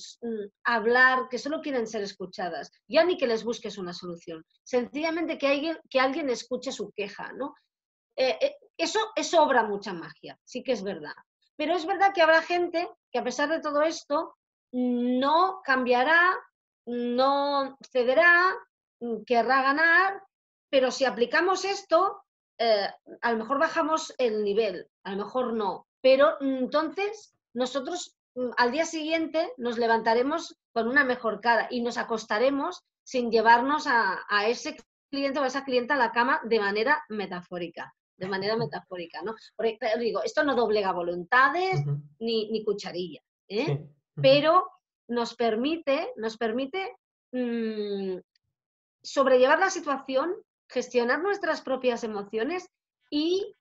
hablar, que solo quieren ser escuchadas, ya ni que les busques una solución, sencillamente que alguien escuche su queja, ¿no? Eso obra mucha magia, sí que es verdad. Pero es verdad que habrá gente que a pesar de todo esto no cambiará, no cederá, querrá ganar, pero si aplicamos esto, a lo mejor bajamos el nivel, a lo mejor no. Pero entonces nosotros al día siguiente nos levantaremos con una mejor cara y nos acostaremos sin llevarnos a ese cliente o a esa clienta a la cama de manera metafórica. ¿No? Porque digo, esto no doblega voluntades ni cucharilla, ¿eh? Sí. Pero nos permite sobrellevar la situación, gestionar nuestras propias emociones y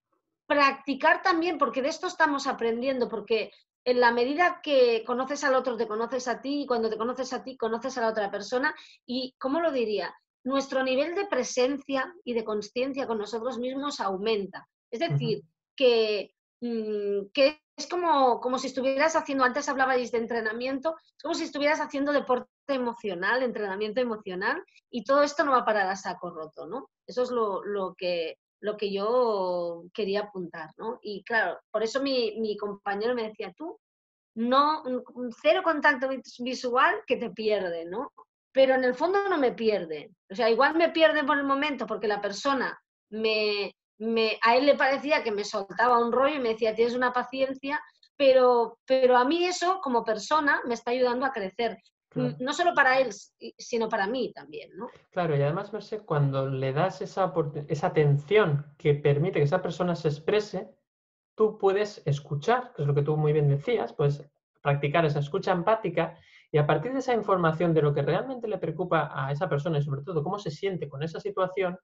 practicar también, porque de esto estamos aprendiendo, porque en la medida que conoces al otro, te conoces a ti, y cuando te conoces a ti, conoces a la otra persona, y, ¿cómo lo diría? Nuestro nivel de presencia y de consciencia con nosotros mismos aumenta. Es decir, que es como si estuvieras haciendo, antes hablabais de entrenamiento, es como si estuvieras haciendo deporte emocional, entrenamiento emocional, y todo esto no va a parar a saco roto, ¿no? Eso es lo que yo quería apuntar, ¿no? Y claro, por eso mi compañero me decía, tú, no, cero contacto visual que te pierde, ¿no? Pero en el fondo no me pierde. O sea, igual me pierde por el momento porque la persona a él le parecía que me soltaba un rollo y me decía, tienes una paciencia, pero a mí eso, como persona, me está ayudando a crecer. Claro. No solo para él, sino para mí también, ¿no? Claro, y además, Mercé, cuando le das esa atención que permite que esa persona se exprese, tú puedes escuchar, que es lo que tú muy bien decías, pues practicar esa escucha empática y a partir de esa información de lo que realmente le preocupa a esa persona y sobre todo cómo se siente con esa situación,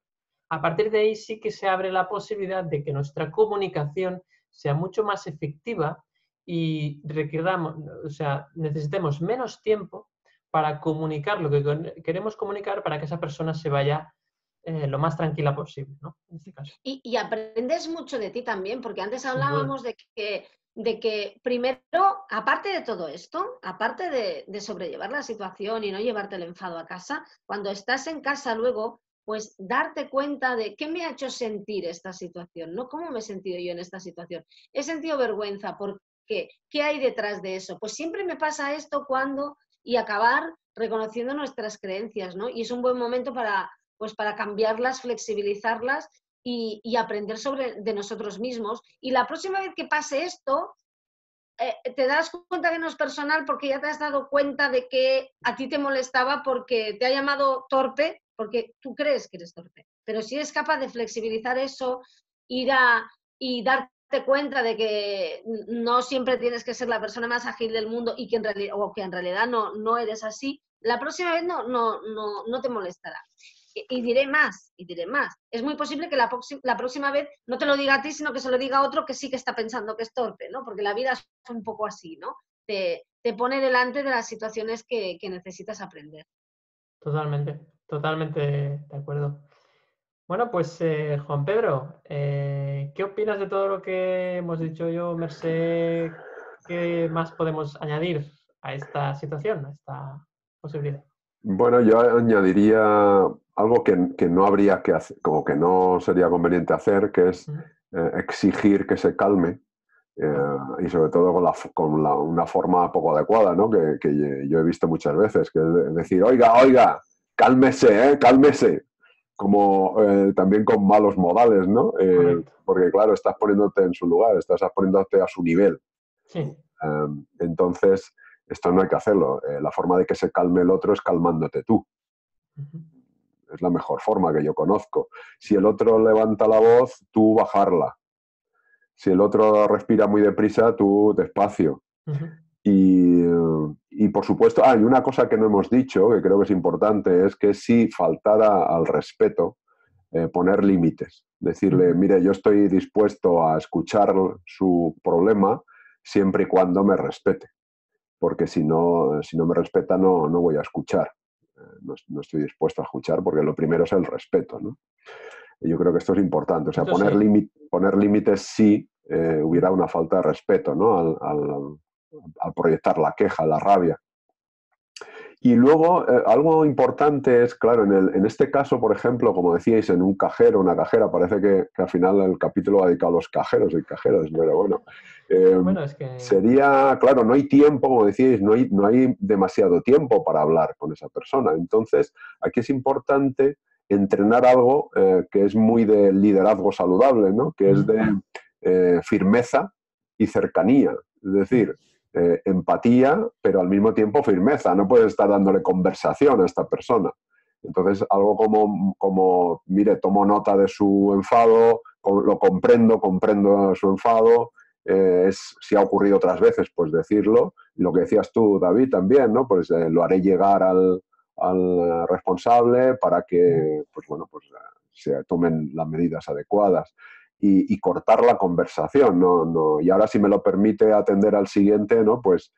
a partir de ahí sí que se abre la posibilidad de que nuestra comunicación sea mucho más efectiva y requiramos, o sea, necesitemos menos tiempo para comunicar lo que queremos comunicar para que esa persona se vaya lo más tranquila posible, ¿no? En este caso. Y aprendes mucho de ti también, porque antes Sin duda. hablábamos de que primero, aparte de todo esto, aparte de sobrellevar la situación y no llevarte el enfado a casa, cuando estás en casa luego, pues darte cuenta de qué me ha hecho sentir esta situación, ¿no? ¿Cómo me he sentido yo en esta situación? He sentido vergüenza, ¿por qué? ¿Qué hay detrás de eso? Pues siempre me pasa esto cuando, y acabar reconociendo nuestras creencias, ¿no? Y es un buen momento para cambiarlas, flexibilizarlas y aprender de nosotros mismos. Y la próxima vez que pase esto, te das cuenta que no es personal porque ya te has dado cuenta de que a ti te molestaba porque te ha llamado torpe, porque tú crees que eres torpe. Pero si eres capaz de flexibilizar eso, y darte cuenta de que no siempre tienes que ser la persona más ágil del mundo y que en realidad no eres así, la próxima vez no te molestará. Y diré más, y diré más. Es muy posible que la próxima vez no te lo diga a ti, sino que se lo diga a otro que sí que está pensando que es torpe, ¿no? Porque la vida es un poco así, ¿no? Te pone delante de las situaciones que necesitas aprender. Totalmente, totalmente de acuerdo. Bueno, pues Juan Pedro, ¿qué opinas de todo lo que hemos dicho yo, Mercé? ¿Qué más podemos añadir a esta situación, a esta posibilidad? Bueno, yo añadiría algo que no habría que hacer, como que no sería conveniente hacer, que es exigir que se calme y sobre todo una forma poco adecuada, ¿no? Que yo he visto muchas veces, que es decir, oiga, cálmese, cálmese, como también con malos modales, ¿no? Correcto. Porque claro, estás poniéndote en su lugar, estás poniéndote a su nivel. Sí. Entonces, esto no hay que hacerlo. La forma de que se calme el otro es calmándote tú. Es la mejor forma que yo conozco. Si el otro levanta la voz, tú bajarla. Si el otro respira muy deprisa, tú despacio. Y por supuesto, hay una cosa que no hemos dicho, que creo que es importante, es que si faltara al respeto, poner límites. Decirle, mire, yo estoy dispuesto a escuchar su problema siempre y cuando me respete. Porque si no me respeta, no voy a escuchar. No estoy dispuesto a escuchar porque lo primero es el respeto, ¿no? Y yo creo que esto es importante. O sea, Esto poner sí. límites si hubiera una falta de respeto, ¿no? Al proyectar la queja, la rabia. Y luego, algo importante es, claro, en este caso, por ejemplo, como decíais, en un cajero, una cajera, parece que al final el capítulo va dedicado a los cajeros y cajeras, pero bueno. Bueno, es que... Sería, claro, no hay tiempo, como decíais, no hay demasiado tiempo para hablar con esa persona. Entonces, aquí es importante entrenar algo que es muy de liderazgo saludable, ¿no? Que es de firmeza y cercanía. Es decir, empatía, pero al mismo tiempo firmeza. No puedes estar dándole conversación a esta persona. Entonces, algo como mire, tomo nota de su enfado, lo comprendo su enfado, si ha ocurrido otras veces, pues decirlo. Y lo que decías tú, David, también, ¿no? Pues lo haré llegar al responsable para que, pues bueno, pues se tomen las medidas adecuadas. Y cortar la conversación, y ahora si me lo permite atender al siguiente, ¿no? Pues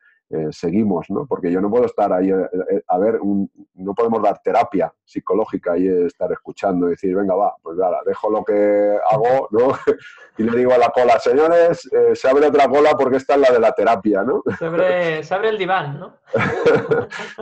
seguimos, ¿no? Porque yo no puedo estar ahí, no podemos dar terapia psicológica y estar escuchando y decir, venga, va, pues nada, dejo lo que hago, ¿no? Y le digo a la cola, señores, se abre otra cola porque esta es la de la terapia, ¿no? Se abre el diván, ¿no?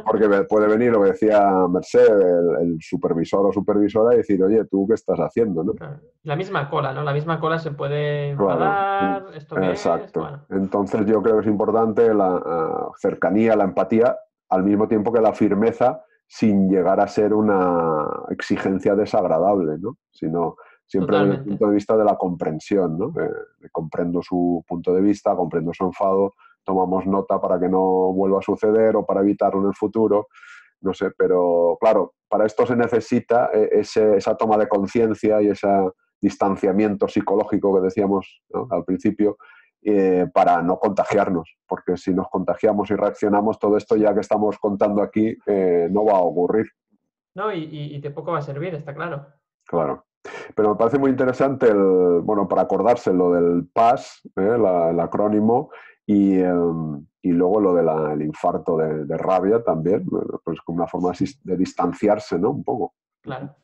Porque puede venir, lo que decía Mercé, el supervisor o supervisora y decir, oye, ¿tú qué estás haciendo, no? Claro. La misma cola, ¿no? La misma cola se puede Claro, enfadar, ¿esto qué es? exacto. Bueno. Entonces yo creo que es importante la cercanía, la empatía, al mismo tiempo que la firmeza, sin llegar a ser una exigencia desagradable, ¿no? Sino siempre desde el Totalmente. punto de vista de la comprensión, ¿no? Comprendo su punto de vista, comprendo su enfado, tomamos nota para que no vuelva a suceder o para evitarlo en el futuro, no sé, pero claro, para esto se necesita esa toma de conciencia y ese distanciamiento psicológico que decíamos, ¿no? Al principio, para no contagiarnos, porque si nos contagiamos y reaccionamos, todo esto ya que estamos contando aquí no va a ocurrir. No, y de poco va a servir, está claro. Claro. Pero me parece muy interesante, bueno, para acordarse lo del PAS, el acrónimo, y luego lo del infarto de rabia también, pues como una forma de distanciarse, ¿no? Un poco. Claro.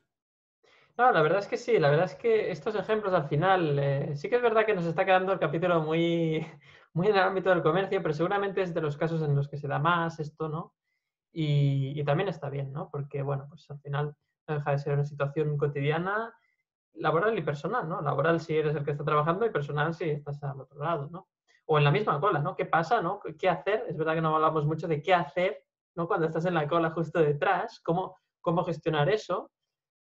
No, la verdad es que sí, la verdad es que estos ejemplos al final, sí que es verdad que nos está quedando el capítulo muy, muy en el ámbito del comercio, pero seguramente es de los casos en los que se da más esto, ¿no? Y también está bien, ¿no? Porque, bueno, pues al final no deja de ser una situación cotidiana, laboral y personal, ¿no? Laboral si eres el que está trabajando y personal si estás al otro lado, ¿no? O en la misma cola, ¿no? ¿Qué pasa, no? ¿Qué hacer? Es verdad que no hablamos mucho de qué hacer, ¿no? Cuando estás en la cola justo detrás, cómo gestionar eso.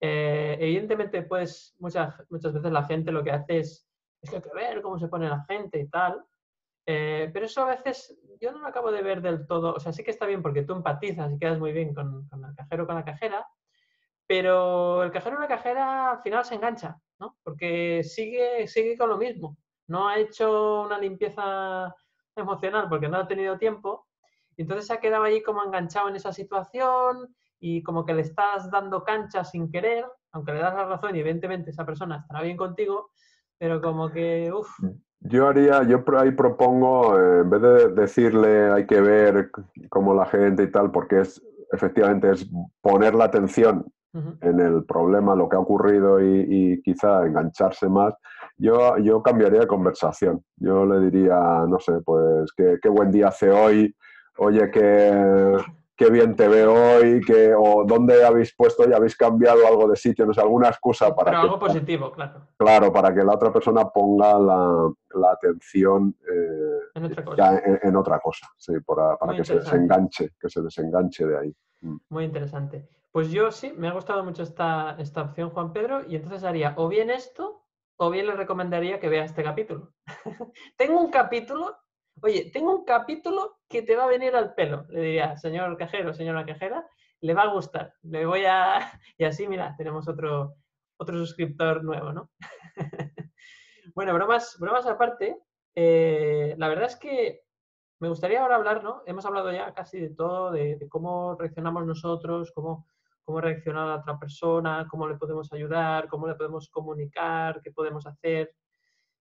Evidentemente, pues muchas veces la gente lo que hace es que hay que ver cómo se pone la gente y tal, pero eso a veces yo no lo acabo de ver del todo. O sea, sí que está bien porque tú empatizas y quedas muy bien con el cajero o con la cajera, pero el cajero o la cajera al final se engancha, ¿no? Porque sigue con lo mismo. no ha hecho una limpieza emocional porque no ha tenido tiempo, y entonces se ha quedado ahí como enganchado en esa situación y como que le estás dando cancha sin querer, aunque le das la razón y evidentemente esa persona estará bien contigo, pero como que, uff. Yo ahí propongo, en vez de decirle hay que ver cómo la gente y tal, porque efectivamente es poner la atención en el problema, lo que ha ocurrido y quizá engancharse más, yo cambiaría de conversación. Yo le diría, no sé, pues qué buen día hace hoy, oye, qué bien te veo hoy, o dónde habéis puesto y habéis cambiado algo de sitio, no sé, alguna excusa para Pero que... algo positivo, claro. Claro, para que la otra persona ponga la atención En otra cosa. ya en otra cosa, sí, para que se desenganche de ahí. Muy interesante. Pues yo sí, me ha gustado mucho esta opción, Juan Pedro, y entonces haría o bien esto, o bien le recomendaría que vea este capítulo. Tengo un capítulo que te va a venir al pelo. Le diría, señor cajero, señora cajera, le va a gustar. Y así, mira, tenemos otro suscriptor nuevo, ¿no? Bueno, bromas aparte, la verdad es que me gustaría ahora hablar, ¿no? Hemos hablado ya casi de todo, de cómo reaccionamos nosotros, cómo reacciona la otra persona, cómo le podemos ayudar, cómo le podemos comunicar, qué podemos hacer.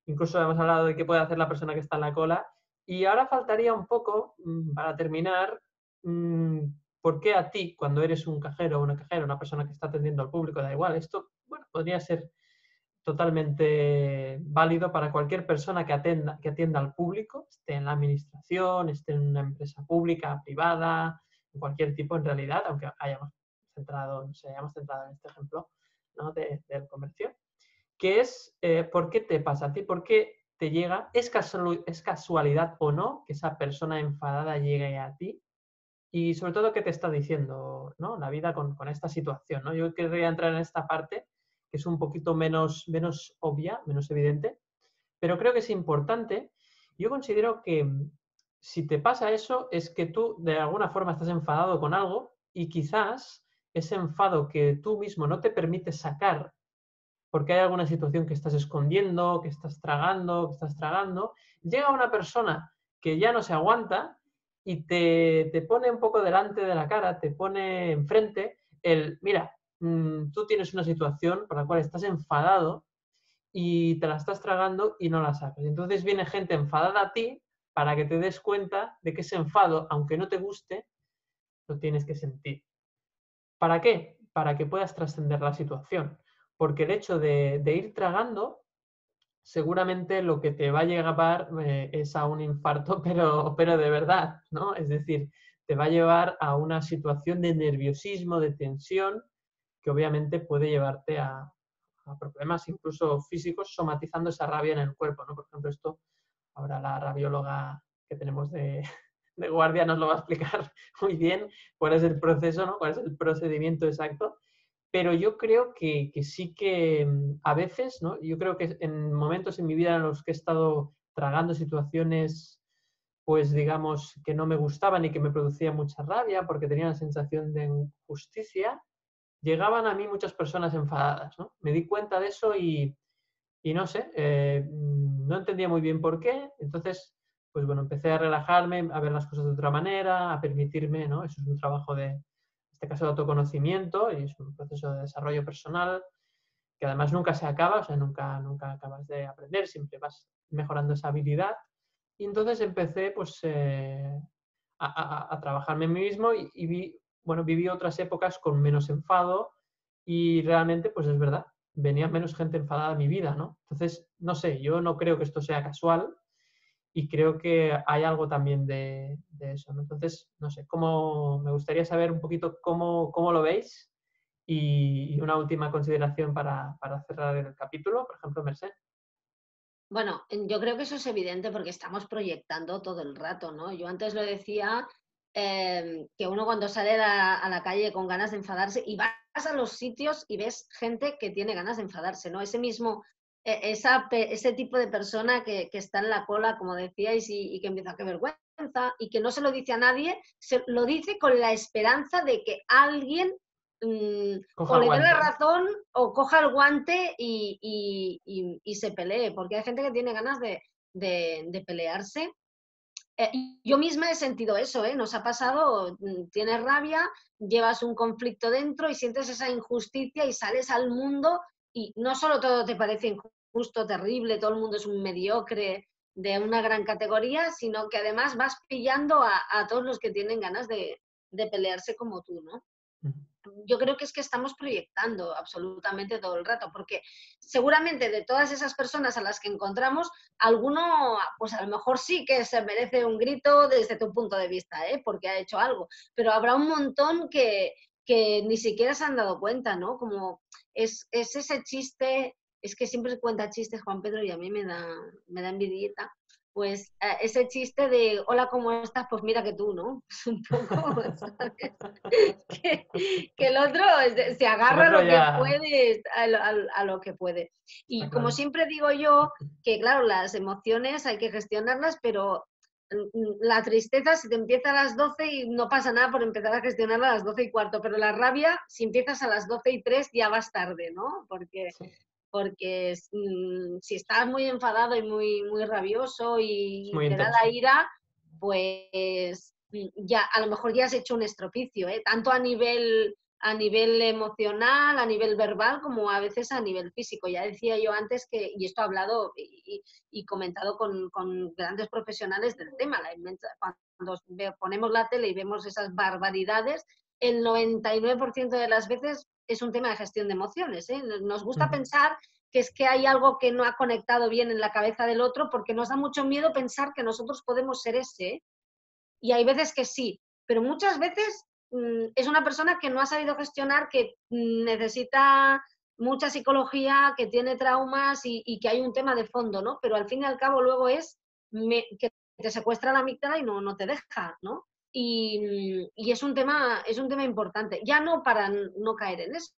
Incluso hemos hablado de qué puede hacer la persona que está en la cola. Y ahora faltaría un poco, para terminar, por qué a ti, cuando eres un cajero o una cajera, una persona que está atendiendo al público, da igual. Esto, bueno, podría ser totalmente válido para cualquier persona que atienda al público, esté en la administración, esté en una empresa pública, privada, en cualquier tipo en realidad, aunque hayamos centrado en este ejemplo, ¿no? del comercio, que es ¿por qué te pasa a ti? ¿Por qué te llega? ¿Es casualidad o no que esa persona enfadada llegue a ti? Y sobre todo, ¿qué te está diciendo, ¿no? La vida con esta situación, ¿no? Yo querría entrar en esta parte que es un poquito menos obvia, menos evidente, pero creo que es importante. Yo considero que si te pasa eso es que tú de alguna forma estás enfadado con algo y quizás ese enfado que tú mismo no te permites sacar porque hay alguna situación que estás escondiendo, que estás tragando, llega una persona que ya no se aguanta y te pone un poco delante de la cara, te pone enfrente mira, tú tienes una situación por la cual estás enfadado y te la estás tragando y no la sacas. Entonces viene gente enfadada a ti para que te des cuenta de que ese enfado, aunque no te guste, lo tienes que sentir. ¿Para qué? Para que puedas trascender la situación. Porque el hecho de ir tragando, seguramente lo que te va a llevar es a un infarto, pero de verdad, ¿no? Es decir, te va a llevar a una situación de nerviosismo, de tensión, que obviamente puede llevarte a problemas incluso físicos, somatizando esa rabia en el cuerpo, ¿no? Por ejemplo, esto ahora la rabióloga que tenemos de guardia nos lo va a explicar muy bien, cuál es el proceso, ¿no? Cuál es el procedimiento exacto. Pero yo creo que sí que a veces, ¿no? Yo creo que en momentos en mi vida en los que he estado tragando situaciones, pues digamos, que no me gustaban y que me producían mucha rabia porque tenía la sensación de injusticia, llegaban a mí muchas personas enfadadas, ¿no? Me di cuenta de eso y no sé, no entendía muy bien por qué. Entonces, pues bueno, empecé a relajarme, a ver las cosas de otra manera, a permitirme, ¿no? Eso es un trabajo en este caso, de autoconocimiento y es un proceso de desarrollo personal que además nunca se acaba, o sea, nunca acabas de aprender, siempre vas mejorando esa habilidad. Y entonces empecé, pues, a trabajarme en mí mismo y viví otras épocas con menos enfado y realmente, pues es verdad, venía menos gente enfadada a mi vida, ¿no? Entonces, no sé, yo no creo que esto sea casual y creo que hay algo también de eso, ¿no? Entonces, no sé, me gustaría saber un poquito cómo lo veis y una última consideración para cerrar el capítulo, por ejemplo, Merced. Bueno, yo creo que eso es evidente porque estamos proyectando todo el rato, ¿no? Yo antes lo decía, que uno cuando sale a la calle con ganas de enfadarse y vas a los sitios y ves gente que tiene ganas de enfadarse, ¿no? Ese tipo de persona que está en la cola, como decíais, y que empieza a qué vergüenza y que no se lo dice a nadie, se lo dice con la esperanza de que alguien Coja o el le dé la guante. razón o coja el guante y se pelee, porque hay gente que tiene ganas de pelearse. Yo misma he sentido eso, Nos ha pasado, tienes rabia, llevas un conflicto dentro y sientes esa injusticia y sales al mundo y no solo todo te parece injusto, terrible, todo el mundo es un mediocre de una gran categoría, sino que además vas pillando a todos los que tienen ganas de pelearse como tú, ¿no? Yo creo que es que estamos proyectando absolutamente todo el rato, porque seguramente de todas esas personas a las que encontramos, alguno, pues a lo mejor sí que se merece un grito desde tu punto de vista, porque ha hecho algo, pero habrá un montón que ni siquiera se han dado cuenta, ¿no? Como es ese chiste, es que siempre cuenta chistes Juan Pedro y a mí me da envidieta. Pues ese chiste de hola, ¿cómo estás? Pues mira que tú, ¿no? Un poco, ¿sabes? que el otro se agarra a otro lo que ya... puede, a lo que puede. Y Está como claro. siempre digo yo, que claro, las emociones hay que gestionarlas, pero la tristeza si te empieza a las 12 y no pasa nada por empezar a gestionarla a las 12:15, pero la rabia, si empiezas a las 12:03 ya vas tarde, ¿no? Porque Sí. Si estás muy enfadado y muy rabioso Es y muy te da la intenso. ira, pues ya a lo mejor ya has hecho un estropicio, tanto a nivel emocional, a nivel verbal, como a veces a nivel físico. Ya decía yo antes que, y esto he hablado y comentado con grandes profesionales del tema, cuando ponemos la tele y vemos esas barbaridades, el 99% de las veces es un tema de gestión de emociones. Nos gusta pensar que es que hay algo que no ha conectado bien en la cabeza del otro porque nos da mucho miedo pensar que nosotros podemos ser ese, y hay veces que sí, pero muchas veces es una persona que no ha sabido gestionar, que necesita mucha psicología, que tiene traumas y que hay un tema de fondo, ¿no? Pero al fin y al cabo luego es que te secuestra la amígdala y no te deja, ¿no? Y es un tema importante, ya no para no caer en eso,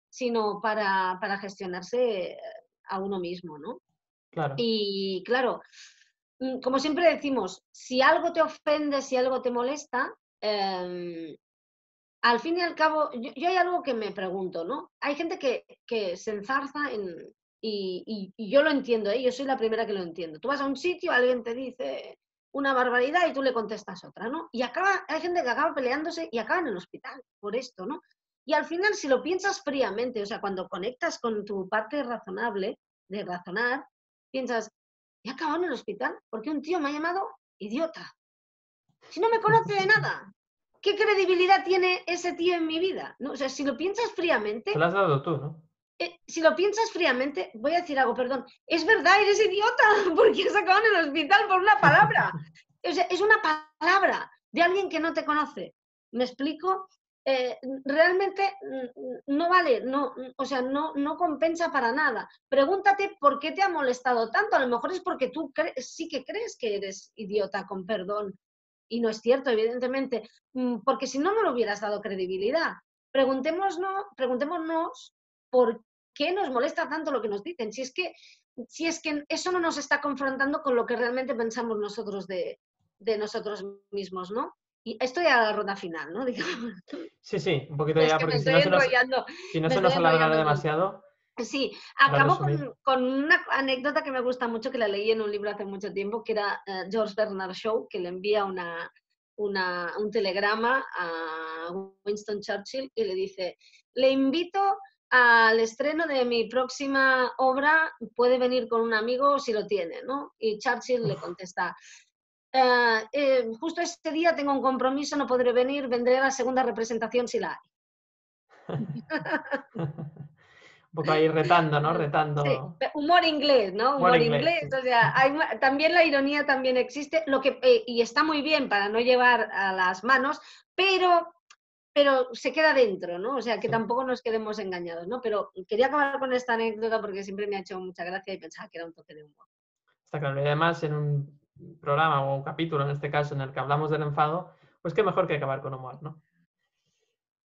sino para gestionarse a uno mismo, ¿no? Claro. Y claro, como siempre decimos, si algo te ofende, si algo te molesta, al fin y al cabo, yo hay algo que me pregunto, ¿no? Hay gente que se enzarza y yo lo entiendo, yo soy la primera que lo entiendo. Tú vas a un sitio, alguien te dice una barbaridad y tú le contestas otra, ¿no? Y hay gente que acaba peleándose y acaba en el hospital por esto, ¿no? Y al final, si lo piensas fríamente, o sea, cuando conectas con tu parte razonable, de razonar, piensas, he acabado en el hospital porque un tío me ha llamado idiota. Si no me conoce de nada, ¿qué credibilidad tiene ese tío en mi vida? ¿No? O sea, si lo piensas Te fríamente, lo has dado tú, ¿no? voy a decir algo, perdón, es verdad, eres idiota porque has acabado en el hospital por una palabra. O sea, es una palabra de alguien que no te conoce. ¿Me explico? Realmente no vale, o sea, no compensa para nada. Pregúntate por qué te ha molestado tanto. A lo mejor es porque tú sí que crees que eres idiota, con perdón. Y no es cierto, evidentemente, porque si no, no le hubieras dado credibilidad. Preguntémonos por qué nos molesta tanto lo que nos dicen. Si es que eso no nos está confrontando con lo que realmente pensamos nosotros de nosotros mismos, ¿no? Y estoy a la ronda final, ¿no? Digamos. Sí, sí, un poquito Es ya, que porque si no si no me se estoy nos alargará enrollando mucho. demasiado Sí, para acabo resumir. con una anécdota que me gusta mucho, que la leí en un libro hace mucho tiempo, que era George Bernard Shaw, que le envía un telegrama a Winston Churchill y le dice, le invito al estreno de mi próxima obra, puede venir con un amigo si lo tiene, ¿no? Y Churchill le contesta, justo este día tengo un compromiso, no podré venir, vendré a la segunda representación si la hay. Un poco ahí retando, ¿no? Sí, Retando. humor inglés, ¿no? Humor Humor inglés, inglés, sí. o sea, también la ironía también existe, y está muy bien para no llevar a las manos, pero se queda dentro, ¿no? O sea, que Sí. tampoco nos quedemos engañados, ¿no? Pero quería acabar con esta anécdota porque siempre me ha hecho mucha gracia y pensaba que era un toque de humor. Está claro. Y además, en un programa o un capítulo, en este caso, en el que hablamos del enfado, pues qué mejor que acabar con humor, ¿no?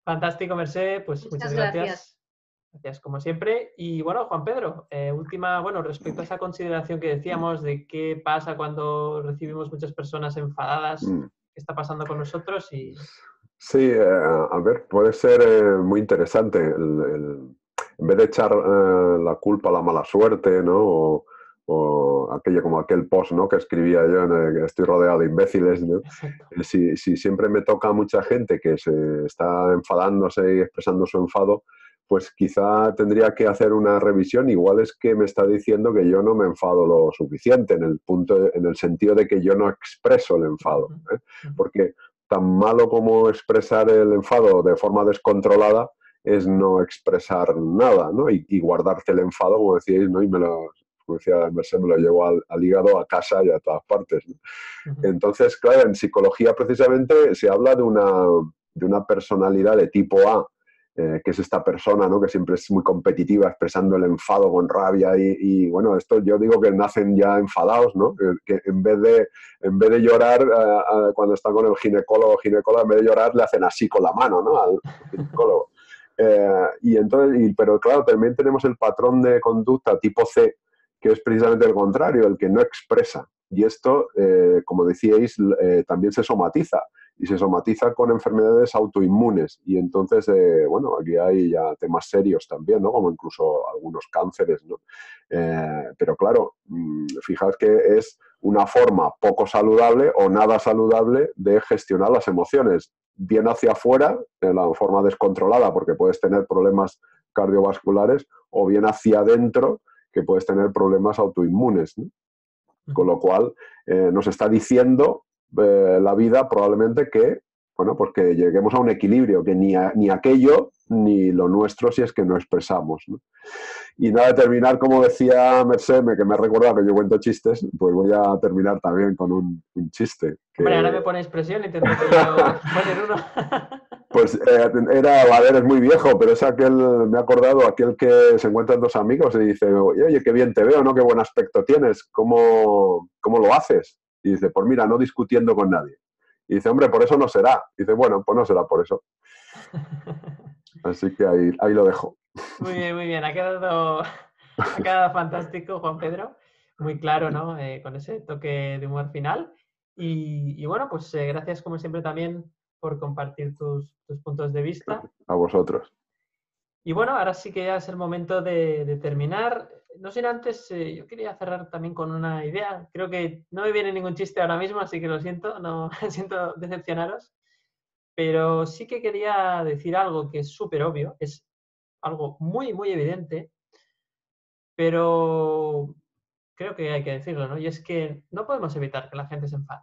Fantástico, Mercé, pues muchas Muchas gracias. gracias. Gracias, como siempre. Y bueno, Juan Pedro, respecto a esa consideración que decíamos de qué pasa cuando recibimos muchas personas enfadadas, qué está pasando con nosotros y... Sí, a ver, puede ser muy interesante. En vez de echar la culpa a la mala suerte, ¿no? O aquello como aquel post, ¿no? Que escribía yo, en el que estoy rodeado de imbéciles, ¿no? Exacto. Si siempre me toca a mucha gente que se está enfadándose y expresando su enfado, pues quizá tendría que hacer una revisión. Igual es que me está diciendo que yo no me enfado lo suficiente, en el sentido de que yo no expreso el enfado, Ujú, ¿eh? ujú, Porque tan malo como expresar el enfado de forma descontrolada es no expresar nada, ¿no? Y guardarte el enfado, como decíais, ¿no? Como decía Merced, me lo llevo al hígado, a casa y a todas partes, ¿no? ujú. Entonces, claro, en psicología precisamente se habla de una personalidad de tipo A, que es esta persona, ¿no? Que siempre es muy competitiva, expresando el enfado con rabia bueno, esto yo digo que nacen ya enfadados, ¿no? Que en vez de llorar cuando está con el ginecólogo o ginecóloga, en vez de llorar le hacen así con la mano, ¿no? Al ginecólogo. Pero claro, también tenemos el patrón de conducta tipo C, que es precisamente el contrario, el que no expresa. Y esto, como decíais, también se somatiza. Y se somatiza con enfermedades autoinmunes. Y entonces, bueno, aquí hay ya temas serios también, ¿no? Como incluso algunos cánceres, ¿no? Pero claro, fijaos que es una forma poco saludable o nada saludable de gestionar las emociones. Bien hacia afuera, de la forma descontrolada, porque puedes tener problemas cardiovasculares, o bien hacia adentro, que puedes tener problemas autoinmunes, ¿no? Con lo cual, nos está diciendo la vida probablemente que, bueno, pues que lleguemos a un equilibrio, que ni aquello ni lo nuestro si es que no expresamos, ¿no? Y nada, de terminar, como decía Merced, que me ha recordado que yo cuento chistes, pues voy a terminar también con un chiste. Hombre, ahora Que, me ponéis presión y tendré que yo poner uno. pues a ver, es muy viejo, pero es aquel, me he acordado, aquel que se encuentran dos amigos y dice, oye, qué bien te veo, ¿no? Qué buen aspecto tienes, ¿cómo lo haces? Y dice, pues mira, no discutiendo con nadie. Y dice, hombre, por eso no será. Y dice, bueno, pues no será por eso. Así que ahí lo dejo. Muy bien, muy bien. Ha quedado fantástico, Juan Pedro. Muy claro, ¿no? Con ese toque de humor final. Y bueno, pues gracias como siempre también por compartir tus puntos de vista. A vosotros. Y bueno, ahora sí que ya es el momento de terminar. No sin antes, yo quería cerrar también con una idea. Creo que no me viene ningún chiste ahora mismo, así que lo siento, no siento decepcionaros. Pero sí que quería decir algo que es súper obvio, es algo muy, muy evidente, pero creo que hay que decirlo, ¿no? Y es que no podemos evitar que la gente se enfade.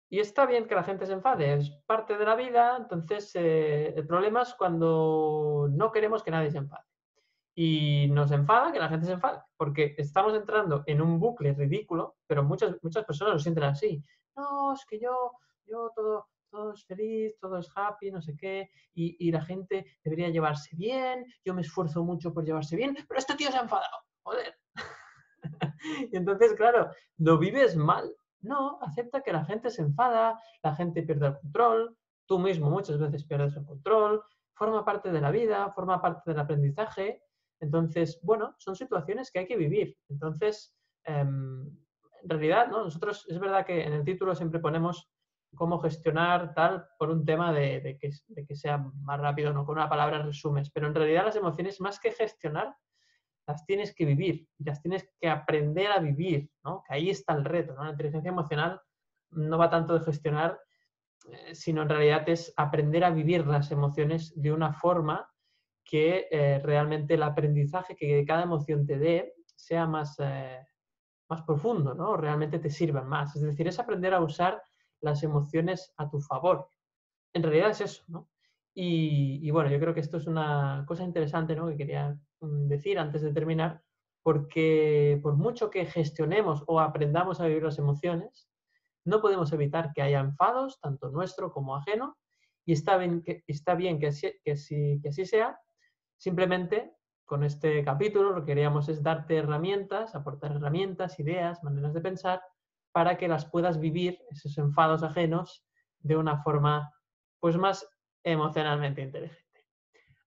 Y está bien que la gente se enfade, es parte de la vida, entonces el problema es cuando no queremos que nadie se enfade. Y nos enfada que la gente se enfade, porque estamos entrando en un bucle ridículo, pero muchas personas lo sienten así. No, es que yo todo es feliz, todo es happy, no sé qué, y la gente debería llevarse bien, yo me esfuerzo mucho por llevarse bien, pero este tío se ha enfadado, joder. Y entonces, claro, lo vives mal. No, acepta que la gente se enfada, la gente pierde el control, tú mismo muchas veces pierdes el control, forma parte de la vida, forma parte del aprendizaje. Entonces, bueno, son situaciones que hay que vivir. Entonces, en realidad, ¿no? Nosotros, es verdad que en el título siempre ponemos cómo gestionar tal por un tema de que sea más rápido, no con una palabra resumes, pero en realidad las emociones, más que gestionar, las tienes que vivir, las tienes que aprender a vivir, ¿no? Que ahí está el reto, ¿no? La inteligencia emocional no va tanto de gestionar, sino en realidad es aprender a vivir las emociones de una forma que realmente el aprendizaje que cada emoción te dé sea más profundo, ¿no? Realmente te sirvan más. Es decir, es aprender a usar las emociones a tu favor. En realidad es eso, ¿no? Y bueno, yo creo que esto es una cosa interesante, ¿no? Que quería decir antes de terminar, porque por mucho que gestionemos o aprendamos a vivir las emociones, no podemos evitar que haya enfados, tanto nuestro como ajeno, y está bien que así sea. Simplemente, con este capítulo, lo que queríamos es darte herramientas, aportar herramientas, ideas, maneras de pensar, para que las puedas vivir, esos enfados ajenos, de una forma pues más emocionalmente inteligente.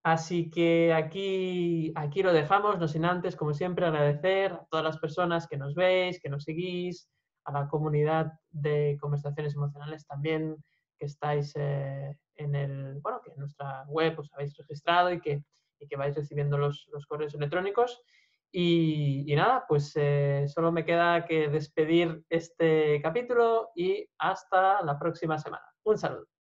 Así que aquí lo dejamos, no sin antes, como siempre, agradecer a todas las personas que nos veis, que nos seguís, a la comunidad de conversaciones emocionales también, que estáis bueno, que en nuestra web os habéis registrado y que vais recibiendo los correos electrónicos. Y nada, pues solo me queda que despedir este capítulo y hasta la próxima semana. Un saludo.